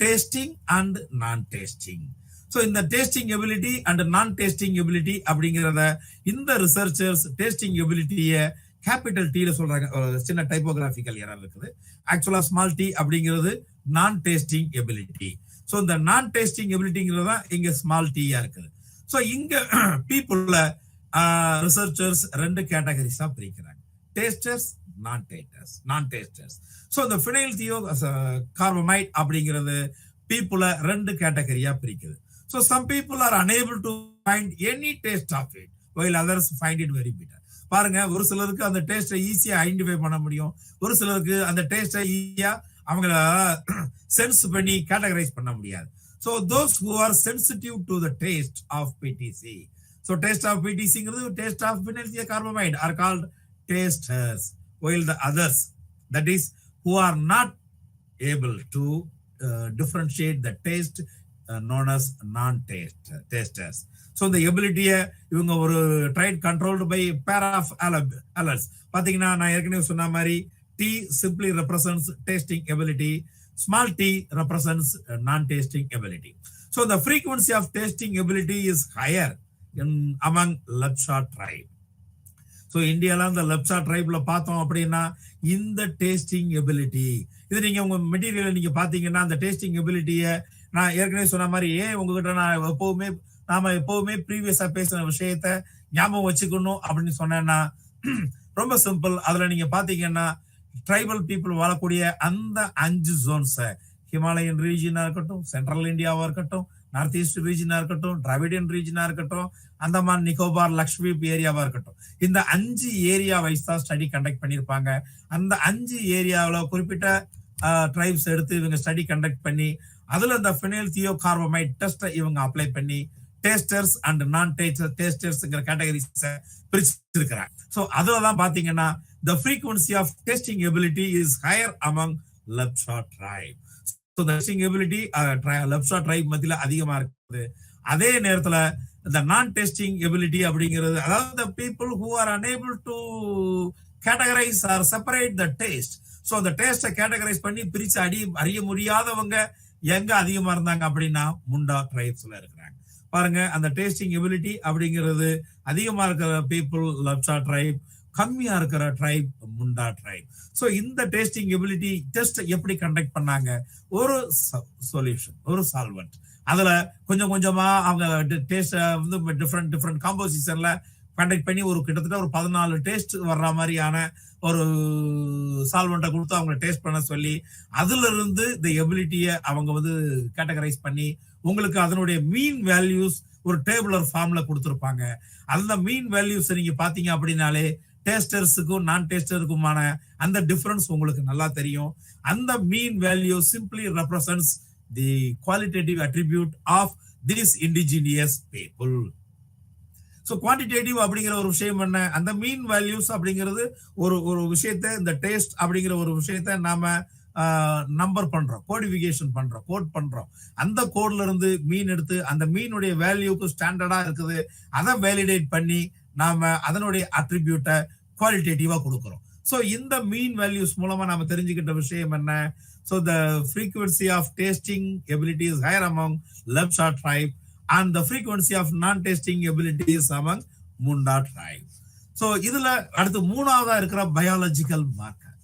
A: டேஸ்டிங் அண்ட் நான் டேஸ்டிங். ஸோ இந்த டேஸ்டிங் எபிலிட்டி அண்ட் நான் டேஸ்டிங் எபிலிட்டி அப்படிங்கிறத இந்த ரிசர்ச்சர்ஸ் டேஸ்டிங் எபிலிட்டியை கேபிட்டல் டீல சொல்றாங்க. சின்ன டைப்போகிராபிக்கல் எரர் இருக்குது. ஆக்சுவலா ஸ்மால் டி அப்படிங்கிறது நான் டேஸ்டிங் எபிலிட்டி. ஸோ இந்த நான் டேஸ்டிங் எபிலிட்டிங்கிறது தான் இங்க ஸ்மால் டீயா இருக்குது. ஸோ இங்க பீப்புள்ல ரிசர்ச்சர்ஸ் 2 கேட்டகரிஸா பிரிக்கிறாங்க. Tasters, non tasters. ஸோ இந்த ஃபினைல் தியோகார்பமைட் அப்படிங்கிறது பீப்புளை 2 கேட்டகரியா பிரிக்குது. So some people are unable to find any taste of it while others find it very bitter. பாருங்க, ஒரு சிலருக்கு அந்த டேஸ்டை ஈஸியா ஐடென்டிஃபை பண்ண முடியும், ஒரு சிலருக்கு அந்த டேஸ்டை ஈஸியா அவங்கள சென்ஸ் பண்ணி கேட்டகரைஸ் பண்ண முடியாது. So those who are sensitive to the taste of PTC, so taste of PTC ங்கிறது taste of phenyl thiocarbamide are called tasters, while the others, that is who are not able to differentiate the taste, known as non-tasters. So the ability இவங்க ஒரு trait controlled by pair of alerts. பாத்தீங்கன்னா நான் ஏற்கனவே சொன்ன மாதிரி T simply represents tasting ability, small t represents non-tasting ability. So the frequency of tasting ability is higher among Lepcha tribe. So இந்தியால அந்த லெப்சா ட்ரைப்ல பார்த்தோம் அப்படின்னா இந்த டேஸ்டிங் எபிலிட்டி, இது நீங்க உங்க மெட்டீரியல் நீங்க பாத்தீங்கன்னா அந்த டேஸ்டிங் எபிலிட்டியை நான் ஏற்கனவே சொன்ன மாதிரி ஏன் உங்ககிட்ட நான் நாம எப்பவுமே ப்ரீவியஸா பேசின விஷயத்த ஞாபகம் வச்சுக்கணும் அப்படின்னு சொன்னேன்னா ரொம்ப சிம்பிள். அதுல நீங்க பாத்தீங்கன்னா ட்ரைபல் பீப்புள் வாழக்கூடிய அந்த 5 ஜோன்ஸை, ஹிமாலயன் ரீஜியனா இருக்கட்டும், சென்ட்ரல் இந்தியாவா இருக்கட்டும், நார்த் ஈஸ்ட் ரீஜனா இருக்கட்டும், டிராவிடியன் ரீஜனா இருக்கட்டும், அந்தமான் நிக்கோபார் லக்ஷ்மீப் ஏரியாவா இருக்கட்டும், இந்த 5 ஏரியா வைஸ் தான் ஸ்டடி கண்டக்ட் பண்ணியிருப்பாங்க. அந்த 5 ஏரியாவில் குறிப்பிட்ட ட்ரைப்ஸ் எடுத்து இவங்க ஸ்டடி கண்டக்ட் பண்ணி அதுல இந்த ஃபினைல் தியோ கார்பமைட் டெஸ்ட் இவங்க அப்ளை பண்ணி டேஸ்டர்ஸ் அண்ட் நான் டேஸ்டர்ஸ்ங்கிற கேட்டகரிஸ் பிரிச்சிருக்கிறாங்க. ஸோ அதுல தான் பாத்தீங்கன்னா the frequency of testing ability is higher among Lepcha tribe. So the testing ability Lepcha tribe மத்தியில அதிகமா இருக்குது. அதே நேரத்துல the non testing ability அப்படிங்கிறது அதாவது the people who are unable to categorize or separate the taste. So the taste categorise பண்ணி பிரிச்சு அறிய முடியாதவங்க எங்க அதிகமா இருந்தாங்க அப்படின்னா முண்டா ட்ரைப்ஸ்ல இருக்கிறாங்க. பாருங்க, அந்த டேஸ்டிங் எபிலிட்டி அப்படிங்கிறது அதிகமா இருக்கிற பீப்புள் லப்சா ட்ரைப், கம்மியா இருக்கிற ட்ரைப் முண்டா ட்ரைப். ஸோ இந்த டேஸ்டிங் எபிலிட்டி டெஸ்ட் எப்படி கண்டக்ட் பண்ணாங்க? ஒரு சொல்யூஷன், ஒரு சால்வெண்ட், அதுல கொஞ்சம் கொஞ்சமா அவங்க டேஸ்ட் வந்து டிஃப்ரெண்ட் காம்போசிஷன்ல கண்டக்ட் பண்ணி ஒரு கிட்டத்தட்ட ஒரு 14 டேஸ்ட் வர்ற மாதிரியான ஒரு சால்வெண்ட்டை கொடுத்து அவங்க டேஸ்ட் பண்ண சொல்லி அதுல இருந்து இந்த எபிலிட்டியை அவங்க வந்து கேட்டகரைஸ் பண்ணி உங்களுக்கு அதனுடைய மீன் வேல்யூஸ் ஒரு டேபிளர் ஃபார்ம்ல கொடுத்துருப்பாங்க. அந்த மீன் வேல்யூஸ் நீங்க பாத்தீங்க அப்படின்னாலே டேஸ்டர்ஸுக்கும் நான் டேஸ்டருக்குமான அந்த டிஃபரன்ஸ் உங்களுக்கு நல்லா தெரியும். அந்த mean value simply represents the qualitative attribute of this indigenous people. So quantitative அப்படிங்கிற ஒரு விஷயம் என்ன? அந்த மீன் வேல்யூஸ் அப்படிங்கிறது ஒரு விஷயத்த, இந்த டேஸ்ட் அப்படிங்கிற ஒரு விஷயத்த நாம நம்பர் பண்றோம், கோடிஃபிகேஷன் பண்றோம், கோட் பண்றோம். அந்த கோட்ல இருந்து மீன் எடுத்து அந்த மீனுடைய வேல்யூக்கு ஸ்டாண்டர்டா இருக்குது, அதை வேலிடேட் பண்ணி நாம அதனுடைய அட்ரிபியூட்டை குவாலிட்டேட்டிவா கொடுக்கிறோம். ஸோ இந்த மீன் வேல்யூஸ் மூலமா நாம தெரிஞ்சுக்கிட்ட விஷயம் என்ன? So the frequency of tasting ability is higher among Lepcha tribe and the frequency of non-tasting abilities among Munda tribe. So இதுல அடுத்து மூணாவதா இருக்கிற biological marker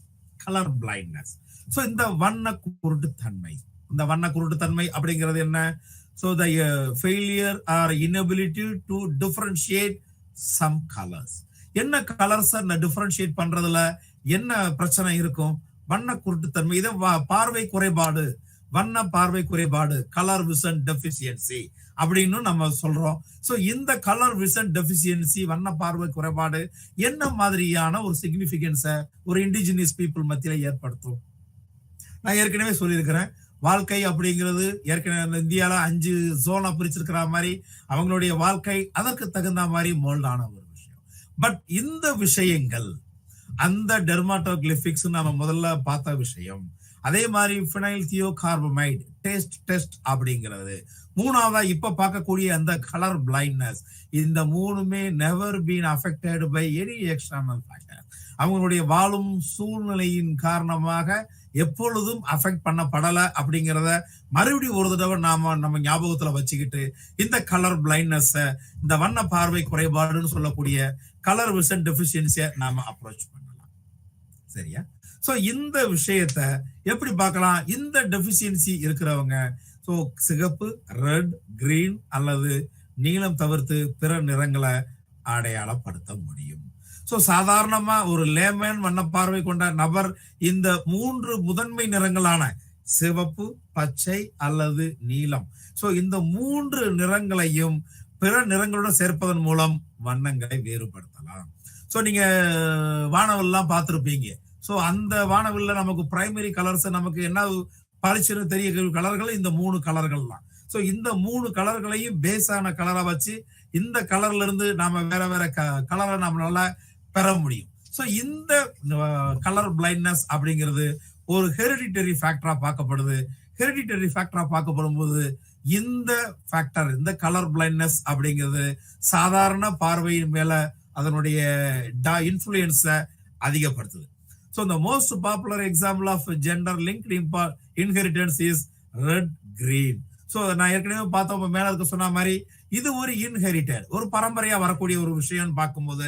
A: colour blindness. So இந்த வண்ண குருட்டுத்தன்மை, இந்த வண்ண குருட்டுத்தன்மை அப்படிங்கிறது என்ன? So the failure or inability to differentiate some colours. என்ன கலர்ஸ் டிஃபரன்ஷியேட் பண்றதுல என்ன பிரச்சனை இருக்கும்? வண்ண குருட்டுத்தன்மை, இதை பார்வை குறைபாடு, வண்ண பார்வை குறைபாடு, கலர் விஷன் டெஃபிஷியன்சி அப்படின்னு நம்ம சொல்றோம். சோ இந்த கலர் விஷன் டெஃபிஷியன்சி, வண்ண பார்வை குறைபாடு என்ன மாதிரியான ஒரு சிக்னிபிகன்ஸை ஒரு இண்டிஜினியஸ் பீப்புள் மத்தியில ஏற்படுத்தும்? நான் ஏற்கனவே சொல்லியிருக்கிறேன், வாழ்க்கை அப்படிங்கிறது ஏற்கனவே இந்தியால 5 ஜோனா பிரிச்சிருக்கிற மாதிரி அவங்களுடைய வாழ்க்கை அதற்கு தகுந்த மாதிரி மோல்டான ஒரு விஷயம். பட் இந்த விஷயங்கள் அந்த டெர்மாட்டோகிளிபிக்ஸ் நம்ம முதல்ல பார்த்த விஷயம். அதே மாதிரி ஃபினைல் தியோ கார்பமைட் டெஸ்ட் அப்படிங்கிறது. மூணாவதா இப்ப பார்க்கக்கூடிய அந்த கலர் பிளைண்ட்னஸ், இந்த மூணுமே never been affected by any external factor. அவங்களுடைய வாழும் சூழ்நிலையின் காரணமாக எப்பொழுதும் அஃபெக்ட் பண்ணப்படலை அப்படிங்கிறத மறுபடியும் ஒரு தடவை நம்ம ஞாபகத்துல வச்சுக்கிட்டு இந்த கலர் பிளைண்ட்னஸ், இந்த வண்ண பார்வை குறைபாடுன்னு சொல்லக்கூடிய கலர் விஷன் டெஃபிஷியன்சியை நாம அப்ரோச் பண்ணலாம். சரியா? சோ இந்த விஷயத்த எப்படி பார்க்கலாம்? இந்த டெஃபிஷியன்சி இருக்கிறவங்க ஸோ சிகப்பு, ரெட், கிரீன் அல்லது நீலம் தவிர்த்து பிற நிறங்களை அடையாளப்படுத்த முடியும். ஸோ சாதாரணமா ஒரு லேமன் வண்ண பார்வை கொண்ட நபர் இந்த 3 முதன்மை நிறங்களான சிவப்பு, பச்சை அல்லது நீலம், ஸோ இந்த 3 நிறங்களையும் பிற நிறங்களுடன் சேர்ப்பதன் மூலம் வண்ணங்களை வேறுபடுத்தலாம். ஸோ நீங்க வானவெல்லாம் பார்த்துருப்பீங்க. ஸோ அந்த வானவில்ல நமக்கு பிரைமரி கலர்ஸ் நமக்கு என்ன பரிச்சுன்னு தெரிய கலர்கள் இந்த 3 கலர்கள் தான். ஸோ இந்த 3 கலர்களையும் பேஸான கலரா வச்சு இந்த கலர்ல இருந்து நாம வேற கலரை நம்மளால பெற முடியும். ஸோ இந்த கலர் பிளைண்ட்னஸ் அப்படிங்கிறது ஒரு ஹெரிடிட்டரி ஃபேக்டரா பார்க்கப்படுது. ஹெரிடிட்டரி ஃபேக்டரா பார்க்கப்படும் போது இந்த ஃபேக்டர், இந்த கலர் பிளைண்ட்னஸ் அப்படிங்கிறது சாதாரண பார்வையின் மேல அதனுடைய இன்ஃப்ளூயன்ஸை அதிகப்படுத்துது. So the most popular example of gender linked inheritance is red green. So நான் ஏற்கனவே பார்த்தோம் மேல இருக்க சொன்ன மாதிரி இது ஒரு இன்ஹெரிட்டட், ஒரு பரம்பரையா வரக்கூடிய ஒரு விஷயம் பார்க்கும்போது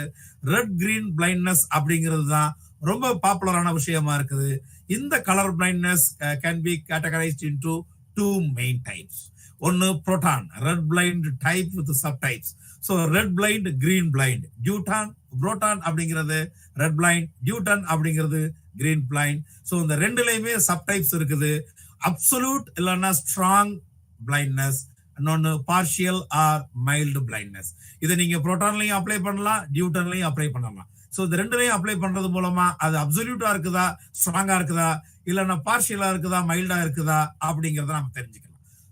A: ரெட் கிரீன் பிளைண்ட்னஸ் அப்படிங்கிறது தான் ரொம்ப பாப்புலரான விஷயமா இருக்குது. இந்த colour blindness can be categorised into 2 main types. ஒன்னு protan red blind type with sub types. So red blind, green blind. Deutan, protan அப்படிங்கிறது ரெட் பிளைண்ட், டியூட்டன் அப்படிங்கிறது கிரீன் பிளைண்ட். ஸோ இந்த ரெண்டுலையுமே சப் டைப்ஸ் இருக்குது. அப்சல்யூட் இல்லைன்னா strong blindness, இன்னொன்னு partial or mild blindness. இதை நீங்க புரோட்டான்லயும் அப்ளை பண்ணலாம், டியூட்டன்லயும் அப்ளை பண்ணலாம். சோ இந்த ரெண்டுலையும் அப்ளை பண்றது மூலமா அது அப்சல்யூட்டா இருக்குதா, ஸ்ட்ராங்கா இருக்குதா, இல்லைன்னா பார்ஷியலா இருக்குதா, மைல்டா இருக்குதா அப்படிங்கறத நாம தெரிஞ்சுக்கலாம்.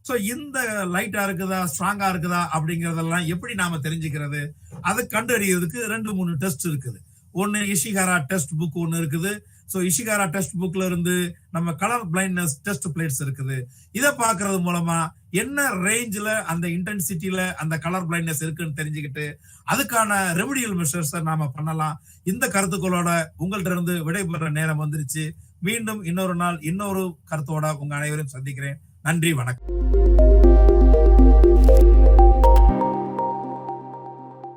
A: சோ இந்த லைட்டா இருக்குதா, ஸ்ட்ராங்கா இருக்குதா அப்படிங்கறதெல்லாம் எப்படி நாம தெரிஞ்சுக்கிறது? அதை கண்டறியறதுக்கு 2-3 டெஸ்ட் இருக்குது. ஒன்னு இஷிகாரா டெஸ்ட் புக் ஒன்னு இருக்குது. சோ இஷிகாரா டெஸ்ட் புக்ல இருந்து நம்ம கலர் பிளைண்ட்னஸ் டெஸ்ட் பிளேட்ஸ் இருக்குது. இதை பார்க்கறது மூலமா என்ன ரேஞ்சில அந்த இன்டென்சிட்டியில அந்த கலர் பிளைண்ட்னஸ் இருக்குன்னு தெரிஞ்சுக்கிட்டு அதுக்கான ரெமடியல் மெஷர்ஸ் நாம பண்ணலாம். இந்த கருத்துக்களோட உங்கள்ட்ட இருந்து விடைபெற நேரம் வந்துருச்சு. மீண்டும் இன்னொரு நாள் இன்னொரு கருத்தோட உங்க அனைவரும் சந்திக்கிறேன். நன்றி, வணக்கம்.